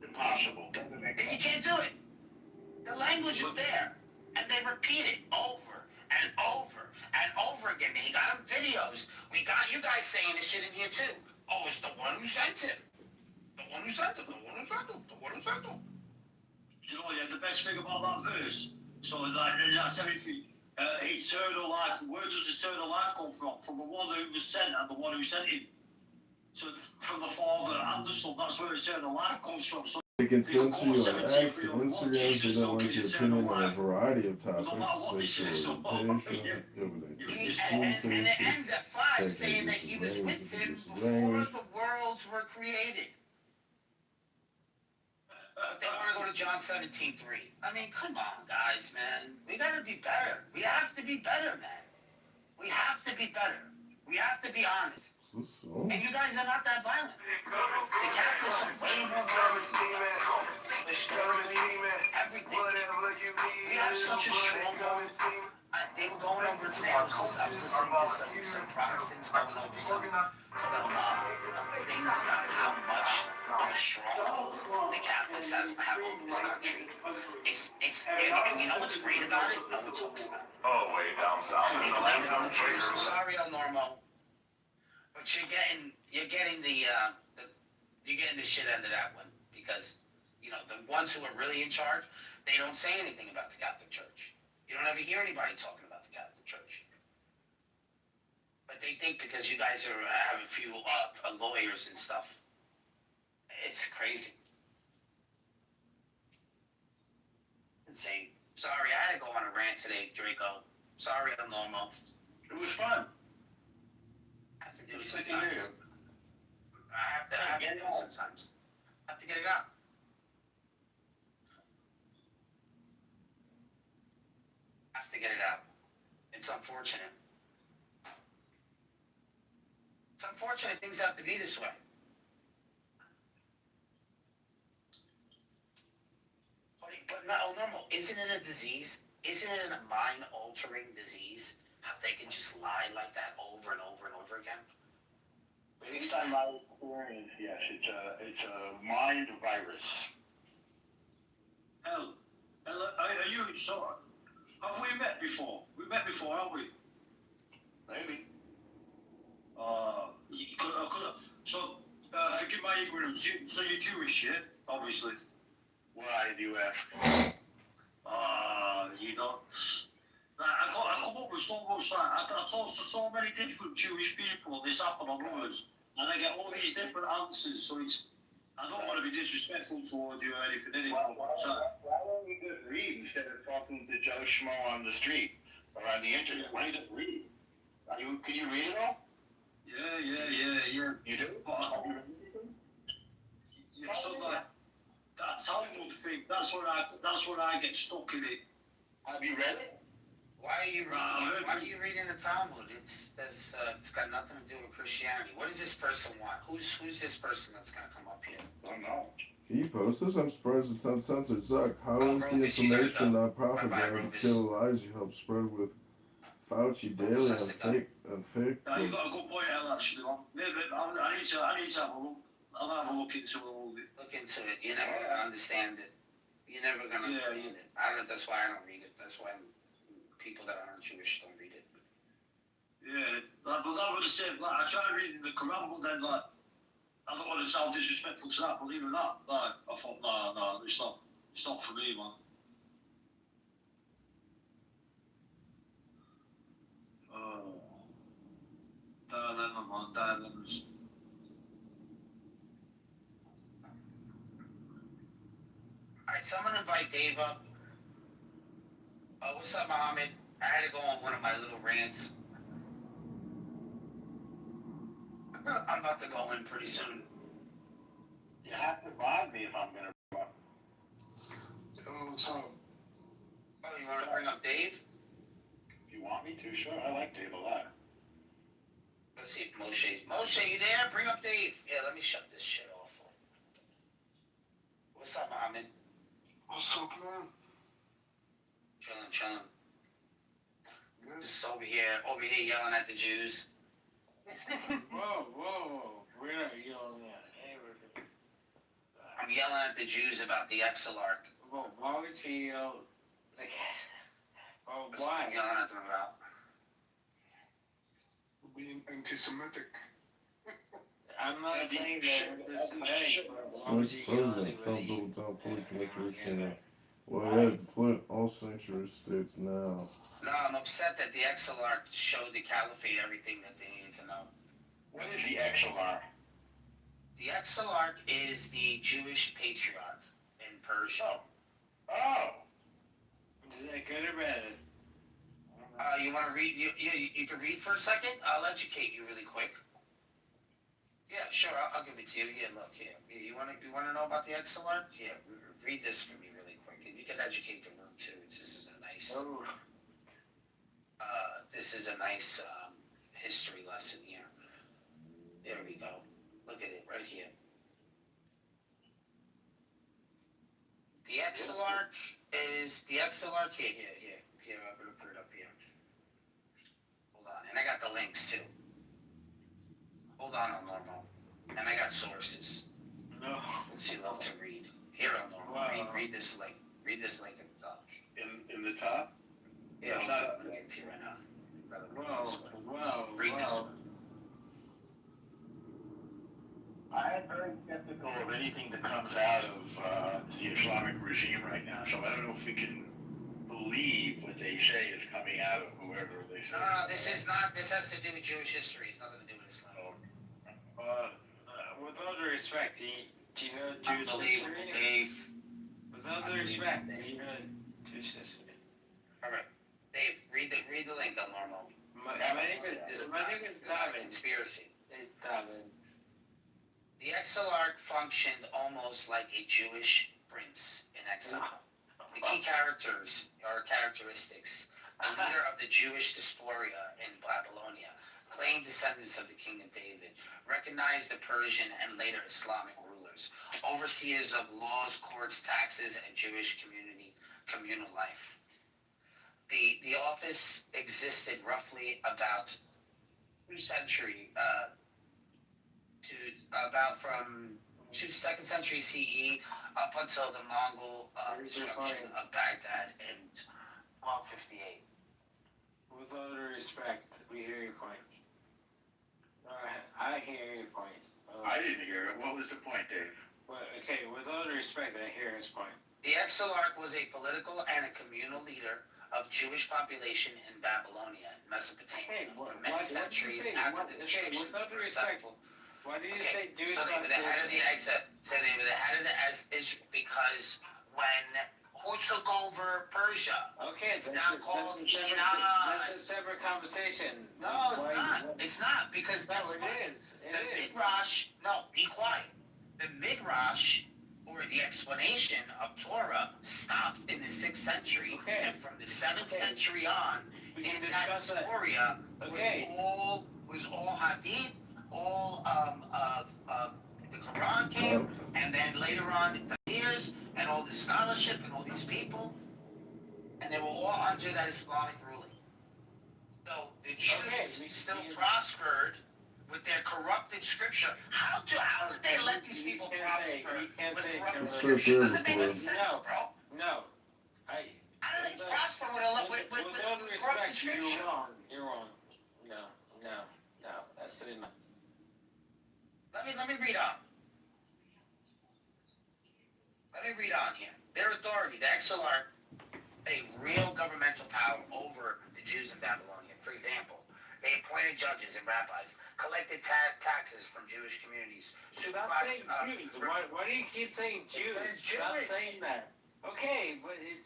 Impossible. You can't do it. The language is there. And they repeat it over and over and over again. He got them videos. We got you guys saying this shit in here too. Oh, it's the one who sent him. The one who sent him. The one who sent him. The one who sent him. Do you know, yeah, the best thing about that verse, so that's everything. Eternal life. Where does eternal life come from? From the one who was sent and the one who sent him. So from the Father and the Son, that's where eternal life comes from. So They can censor you on X and Instagram. They don't like your opinion on a variety of topics. Sexual orientation, And it ends at 5 saying that he was with him before the worlds were created. But they want to go to John 17:3. I mean, come on, guys, man. We got to be better. We have to be better, man. We have to be better. We have to be honest. And you guys are not that violent. The Catholics are way more violent than you guys. Historically, everything. We have such a stronghold. They were going over today. I was listening to some Protestants going over some things about how much of a stronghold the Catholics have over this country. And you know what's great about it? No one talks about it. oh, way down south. They blame it on the Jews. Sorry, El Normo. But you're getting the shit end of that one because, you know, the ones who are really in charge, they don't say anything about the Catholic Church. You don't ever hear anybody talking about the Catholic Church. But they think because you guys have a few lawyers and stuff, it's crazy. Insane. Sorry, I had to go on a rant today, Draco. Sorry, El Normo. It was fun. I have to do it sometimes. I have to do it sometimes. I have to get it out. I have to get it out. It's unfortunate. It's unfortunate things have to be this way. But not normal. Isn't it a disease? Isn't it a mind-altering disease? How they can just lie like that over and over and over again? Based on my experience, yes, it's a mind virus. Hell, are you, so, have we met before? We met before, haven't we? Maybe. So, forgive my ignorance, so you're Jewish, yeah? Obviously. Why do you ask? You know, I come up with so much, I talk to so many different Jewish people, and this happened on others, and I get all these different answers, so I don't want to be disrespectful towards you or anything, anymore. Why don't you just read instead of talking to Joe Schmo on the street or on the internet? Why don't you just read? Can you read it all? Yeah. You do? Yeah, so that Talmud thing, that's where I get stuck in it. Have you read it? Why are you reading the Talmud? It's got nothing to do with Christianity. What does this person want? Who's this person that's gonna come up here? I don't know. Can you post this? I'm surprised it's uncensored. Zuck, how is the information not propagated to kill lies you help spread with Fauci daily on fake? You got a good point, El, actually. Maybe I need to have a look. I'll have a look into it a little bit. Look into it. You're never gonna understand it. You're never gonna understand it. That's why I don't read it. That's why people that aren't Jewish don't read it. Yeah, like, but that would have said, like, I tried reading the Quran, but then, like, I don't want to sound disrespectful to that, but even that, like, I thought, no, it's not for me, man. Dilemma, man, dilemmas. Alright, someone invite Dave up. What's up, Mohammed? I had to go on one of my little rants. I'm about to go in pretty soon. You have to mod me if I'm gonna. Oh, what's up? Oh, you want to bring up Dave? If you want me to, sure. I like Dave a lot. Let's see if Moshe, you there? Bring up Dave. Yeah, let me shut this shit off. What's up, Mohammed? What's up, man? Chilling. Just over here yelling at the Jews. Whoa. We're not yelling at everything. I'm yelling at the Jews about the Exelarch. Well, why would he yell? Like, oh, That's what why? I'm yelling at them about. Being anti-Semitic. I'm not saying that this is why would he yell at anybody? Well, they have to quit all sanctuary states now. No, I'm upset that the Exelarch showed the Caliphate everything that they need to know. What is the Exelarch? The Exelarch is the Jewish patriarch in Persia. Oh. Is that good or bad? You want to read? You can read for a second? I'll educate you really quick. Yeah, sure. I'll give it to you. Yeah, look here. You want to know about the Exelarch? Yeah, read this for me really quick, and you can educate the room too. This is a nice. Oh. This is a nice history lesson here. There we go. Look at it right here. The Exelarch is here. I'm gonna put it up here. Hold on, and I got the links too. Hold on, El Normo. And I got sources. No. Since you love to read. Here, El Normo. Wow. Read this link. Read this link at the top. In the top? Yeah, hold on. I'm gonna get it to you right now. Wow. Read this one. I am very skeptical of anything that comes out of the Islamic regime right now, so I don't know if we can believe what they say is coming out of whoever they say. No, this is not. This has to do with Jewish history. It's nothing to do with Islam. With all due respect, do you know Jewish history? Dave. With all due respect, do you know Jewish history? All right, Dave. Read the link, El Normo. My name is David. Conspiracy. It's David. The Exelarch functioned almost like a Jewish prince in exile. The key characteristics: a leader of the Jewish diaspora in Babylonia, claimed descendants of the King of David, recognized the Persian and later Islamic rulers, overseers of laws, courts, taxes, and Jewish communal life. The office existed roughly about 2 century to about from 2nd century CE up until the Mongol destruction of Baghdad in 1258. With all due respect, we hear your point. I hear your point. I didn't hear it. What was the point, Dave? Well, okay, with all due respect, I hear his point. The Exelarch was a political and a communal leader of Jewish population in Babylonia, Mesopotamia, for many centuries after the destruction of the First Temple. Why did you say Jewish So they were the head of the Israel because when who took over Persia? Okay, it's now called Iran. That's a separate conversation. No, it's not. It's not because no, it is. The Midrash. No, be quiet. The Midrash, or the explanation of Torah, stopped in the 6th century, and from the 7th century on, we can that Torah was all Hadith, all the Quran came, and then later on the Tafsirs and all the scholarship and all these people, and they were all under that Islamic ruling. So the Jews still prospered with their corrupted scripture. How did they let these people prosper with corrupted scripture? Doesn't make any sense, bro. No. How do they prosper with a With all due respect, you're wrong. You're wrong. No. Absolutely not. Let me read on. Let me read on here. Their authority, the Exilarch, a real governmental power over the Jews in Babylonia. For example, they appointed judges and rabbis, collected taxes from Jewish communities. Stop saying Jews. Why do you keep saying Jews? Stop saying that. Okay, but it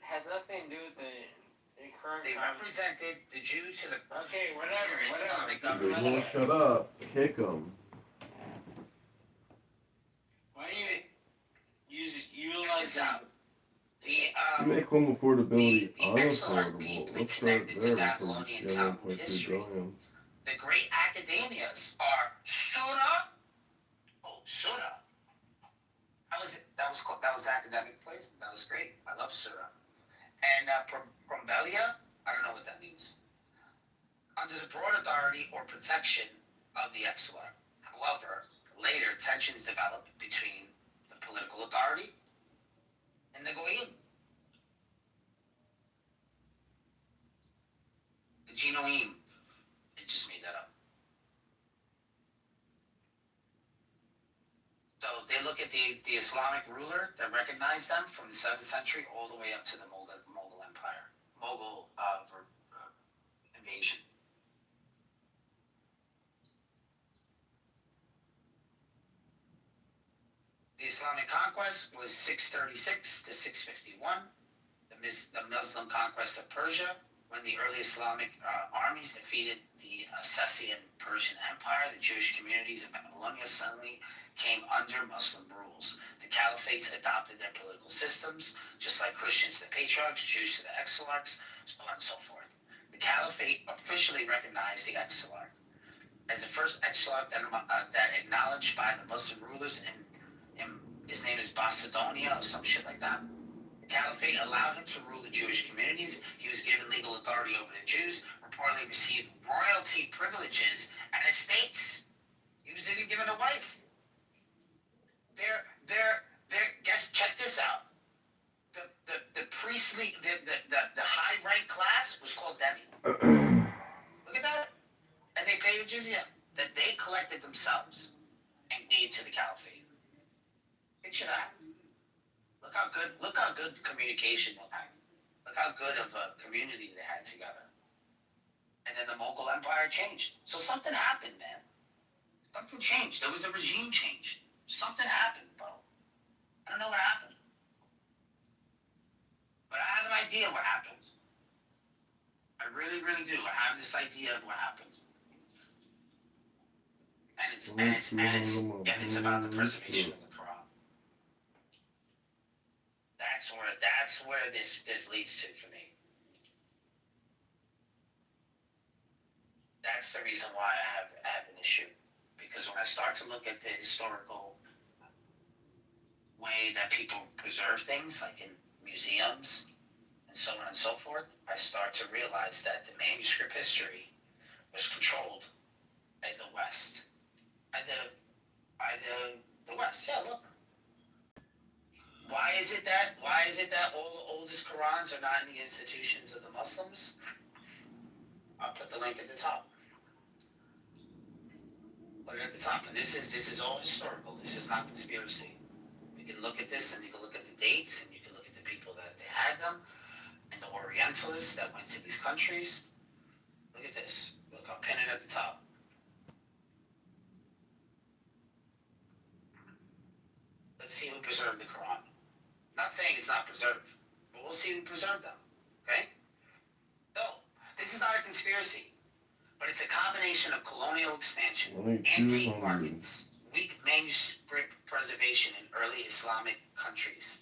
has nothing to do with the current. They represented the Jews to the. Okay, whatever. They won't shut up. Kick them. Why do you utilize that? You make home affordability unaffordable. Let's start there before you spend 1.2 billion. The great academias are Sura. Oh, Sura. How was it? That was the academic place. That was great. I love Sura. And Brombelia. I don't know what that means. Under the broad authority or protection of the Exilarch. However, later tensions developed between the political authority and the Goyim. The Genoim. I just made that up. So they look at the Islamic ruler that recognized them from the 7th century all the way up to the Mughal Empire. Mughal invasion. The Islamic conquest was 636 to 651. The Muslim conquest of Persia, when the early Islamic armies defeated the Sassanian Persian Empire, the Jewish communities of Babylonia suddenly came under Muslim rules. The caliphates adopted their political systems, just like Christians to the patriarchs, Jews to the exilarchs, so on and so forth. The caliphate officially recognized the exilarch as the first exilarch that acknowledged by the Muslim rulers, and his name is Basadonia or some shit like that. The caliphate allowed him to rule the Jewish communities. He was given legal authority over the Jews, reportedly received royalty privileges and estates. He was even given a wife. Check this out. The priestly, the high rank class was called demi. Look at that. And they paid the jizya that they collected themselves and gave to the caliphate. Picture that. Look how good communication they had. Look how good of a community they had together. And then the Mughal Empire changed. So something happened, man. Something changed. There was a regime change. Something happened, bro. I don't know what happened. But I have an idea what happened. I really, really do. I have this idea of what happened. And it's about the preservation of the Quran. That's where this leads to for me. That's the reason why I have an issue. Because when I start to look at the historical way that people preserve things, like in museums and so on and so forth, I start to realize that the manuscript history was controlled by the West. By the West, yeah, look. Why is it that all the oldest Qurans are not in the institutions of the Muslims? I'll put the link at the top. Put it at the top. And this is all historical. This is not conspiracy. You can look at this and you can look at the dates and you can look at the people that they had them and the Orientalists that went to these countries. Look at this. Look, I'll pin it at the top. Let's see who preserved the Quran. Not saying it's not preserved, but we'll see who preserved them. Okay? So, this is not a conspiracy, but it's a combination of colonial expansion, antique markets, weak manuscript preservation in early Islamic countries,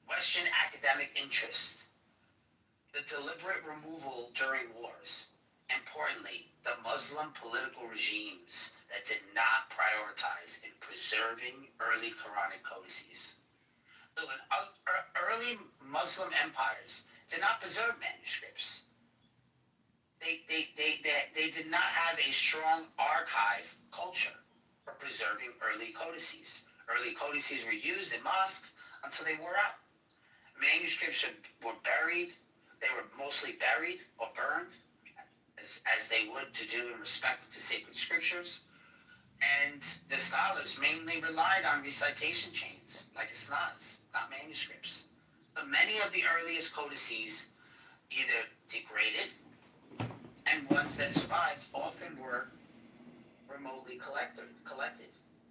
Western academic interest, the deliberate removal during wars, importantly, the Muslim political regimes that did not prioritize in preserving early Quranic codices. So early Muslim empires did not preserve manuscripts. They did not have a strong archive culture for preserving early codices. Early codices were used in mosques until they wore out. manuscripts were buried. They were mostly buried or burned, as they would to do in respect to sacred scriptures. And the scholars mainly relied on recitation chains, like isnads, not manuscripts. But many of the earliest codices either degraded, and ones that survived often were remotely collected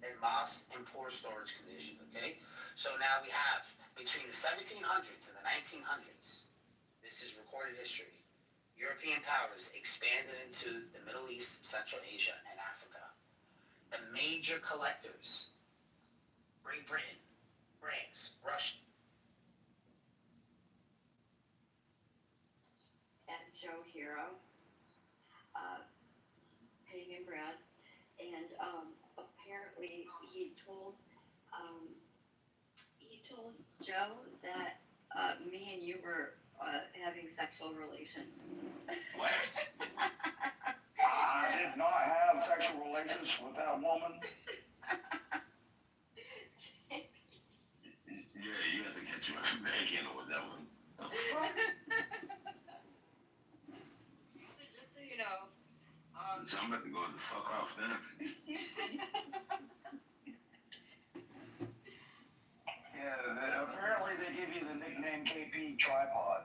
in moss and poor storage condition. Okay, so now we have between the 1700s and the 1900s. This is recorded history. European powers expanded into the Middle East, Central Asia, and Africa. The major collectors: Great Britain, France, Russia. And Joe Hero, Penny and Brad, and apparently he told Joe that me and you were having sexual relations. What? I did not have sexual relations with that woman. Yeah, you have to get your back in with that one. So just so you know, So I'm about to go the fuck off then. Yeah, apparently they give you the nickname KP Tripod.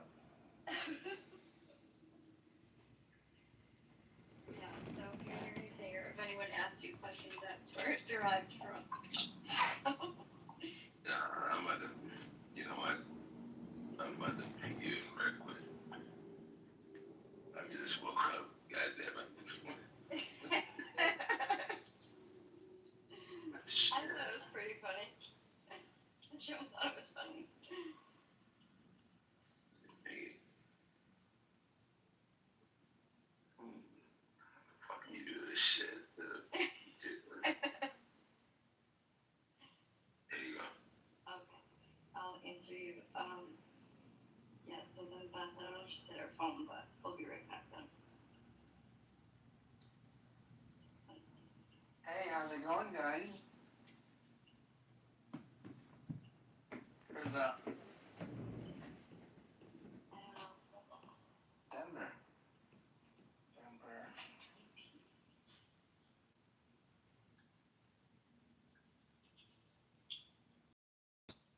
yeah, so if you're anything, or if anyone asks you questions, that's where it derived from. I'm about to, you know what? I'm about to ping you in real quick. I just woke up. God damn it. I thought it was pretty funny. Joe thought it was funny. Hey. Fuck you do this shit. There you go. Okay, I'll answer you. Yeah, so then Beth, I don't know if she's at her phone, but we'll be right back then. Hey, how's it going, guys? Where's Denver.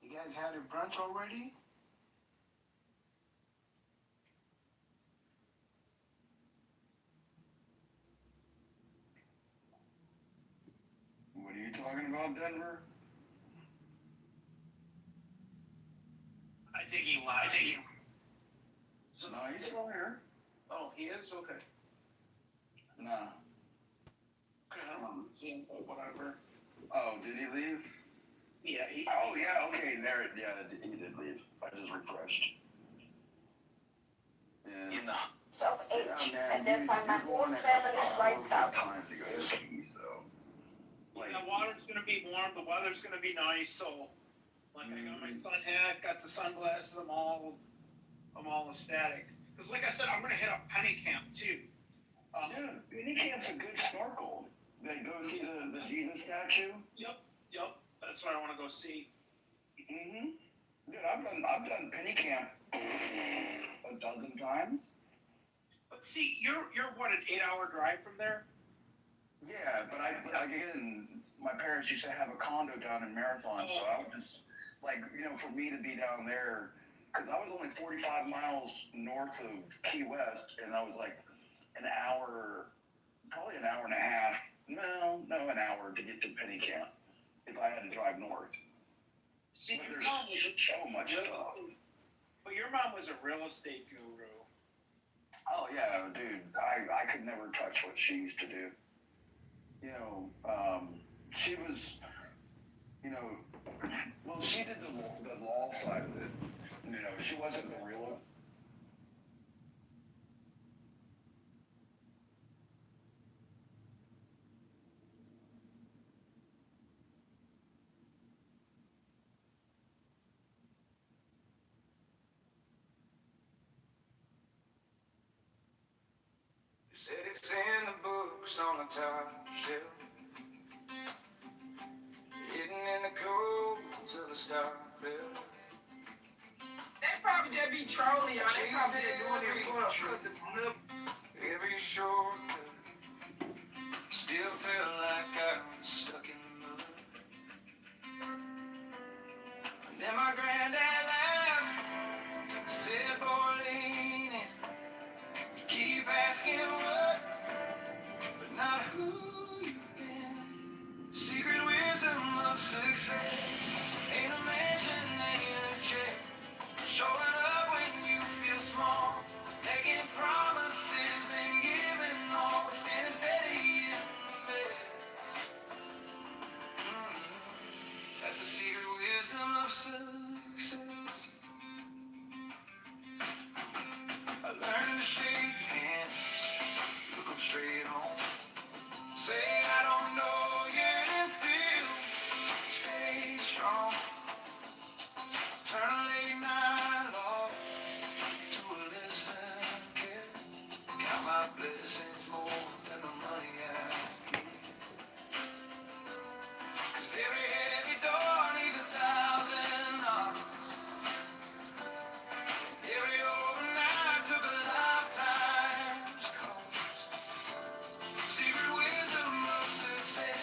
You guys had your brunch already? What are you talking about, Denver? I think he lied. So, no, he's still here. Oh, he is? Okay. No. Whatever. Oh, did he leave? Yeah, Oh, yeah, okay, there, yeah, he did leave. I just refreshed. Yeah. In the And then find my whole family right out. Time to go to the key, so. Like, the water's gonna be warm, the weather's gonna be nice, so like I got my sun hat, got the sunglasses, I'm all ecstatic. Cause like I said, I'm gonna hit up Penny Camp too. yeah, Penny Camp's a good snorkel. They go see the Jesus statue. Yep, that's what I wanna go see. Mm-hmm. Dude, I've done Penny Camp a dozen times. But see, you're what, an 8-hour drive from there? Yeah, but again, my parents used to have a condo down in Marathon, so I would just, like, for me to be down there, because I was only 45 miles north of Key West, and I was like probably an hour and a half, an hour to get to Penny Camp if I had to drive north. See, but there's so much stuff. But your mom was a real estate guru. Oh, yeah, dude, I could never touch what she used to do. She was, well, she did the law side of it. She wasn't the real. Said it's in the books on the top shelf, hidden in the codes of the star belt. probably just be trolling y'all. They probably just doing it for the little. Every shortcut still felt like I was stuck in the mud. And then my granddad laughed, said, boy, lean in. You keep asking what, but not who you've been. Secret wisdom of success. Ain't a mansion, ain't a check. Showing up when you feel small. Making promises, then giving all. Standing steady in the mess. That's the secret wisdom of success. I learned to shake hands, look 'em straight on. Say I don't know yet and still stay strong. Turn a late night log to a listen kid. Count my blessings more than the money I get. 'Cause every heavy door needs 1,000 knocks. Every overnight took a lifetime's cost. Secret wisdom of success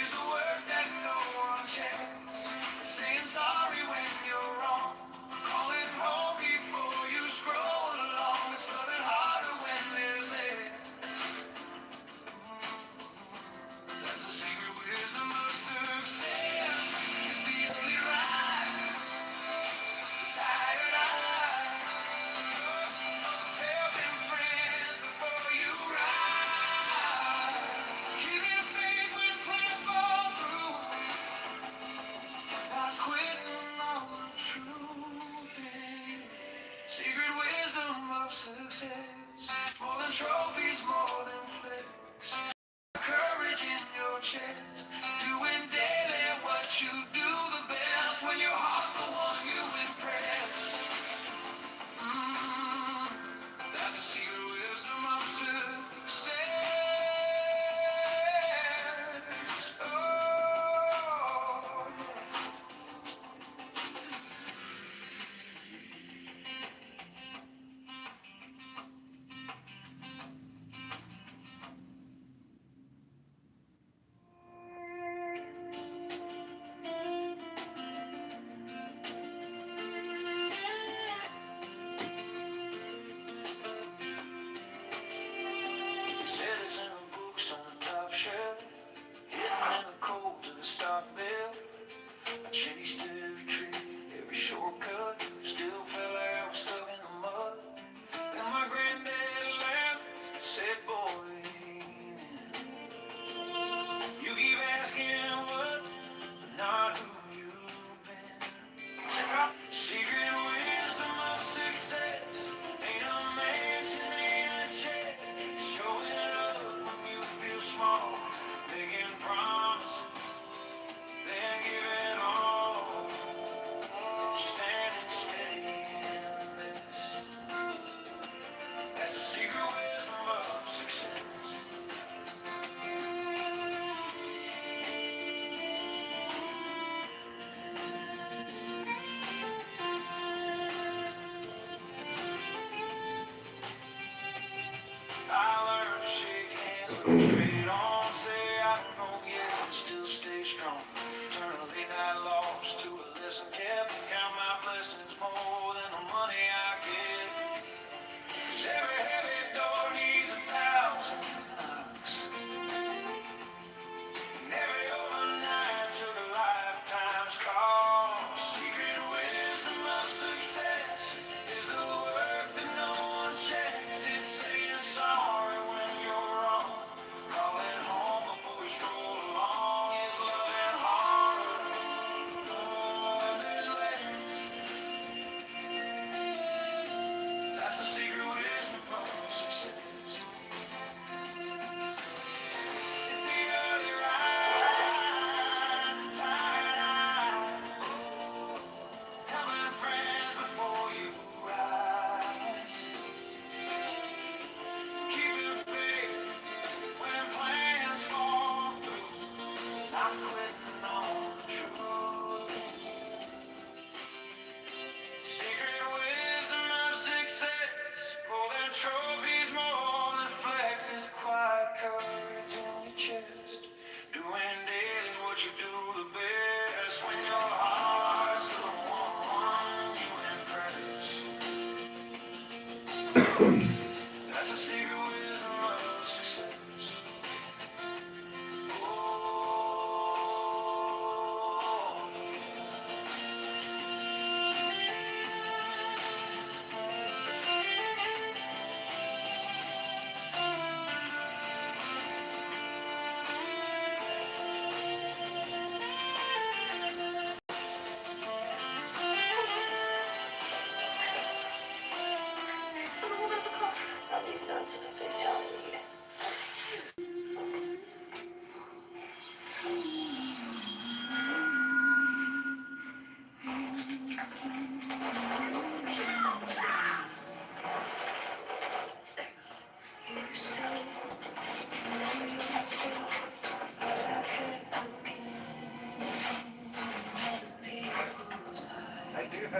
is the work that no one checks. Saying sorry when you're wrong. Calling home before you scroll along. It's loving harder when there's less. That's the secret wisdom of success. It's the only right. Tired eyes. Helping friends before you rise. Keeping faith when plans fall through. Not quitting on the truth in you. Secret wisdom of success. More than trophies, more than flex. Courage in your chest. Doing daily what you do the best. When your heart's the one you impress. That's the secret wisdom of success. Oh, yeah. Said it's in the books on the top shelf. Hidden in the cold to the stock bell. I chased every tree, every shortcut. Still felt like I was stuck in the mud. And my granddad laughed, said, boy, lean in. You keep asking what, but not who you've been. Secret wisdom of success. Ain't a mansion, ain't a check. Showing up when you feel small. Making promises, then giving all. Standing steady in the mess. That's the secret wisdom of success. I learned to shake hands, look straight on. Say I don't know yet, but still stay strong. Turn a late night loss to a lesson kept. Count my blessings more than the money I get. 'Cause every heavy door needs 1,000 knocks. And every overnight took a lifetime's cost. Secret wisdom of success is the work that no one checks. It's saying sorry when you're wrong.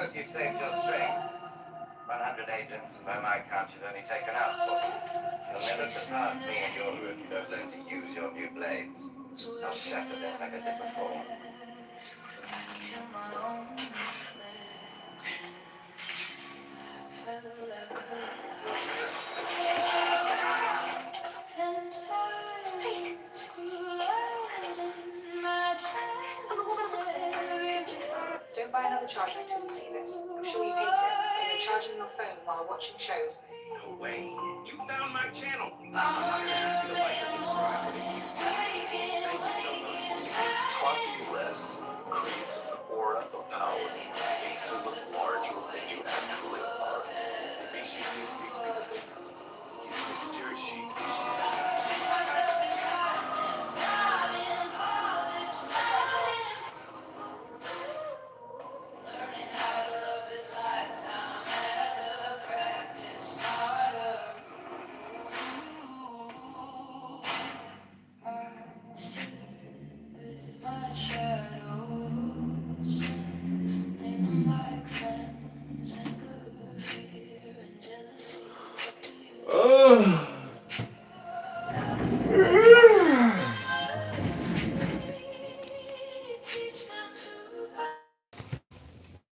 hope you've saved your strength. 100 agents, and by my count, you've only taken out 40. You'll never surpass me in your route if you don't learn to use your new blades. I'll shatter them like I did before. Till my own reflection felt like then silence grew loud in my chest. Don't buy another charger until you see this. I'm sure you hate it. And you're charging your phone while watching shows. No way. You found my channel. I'm not gonna ask you to like or subscribe, but if you do, thank you so much. Talking less creates an aura of power. It makes you look larger than you actually are. It makes you feel big, beautiful. He's a mysterious sheep. My shadows, name them like friends, anger, fear, and jealousy. What do you do?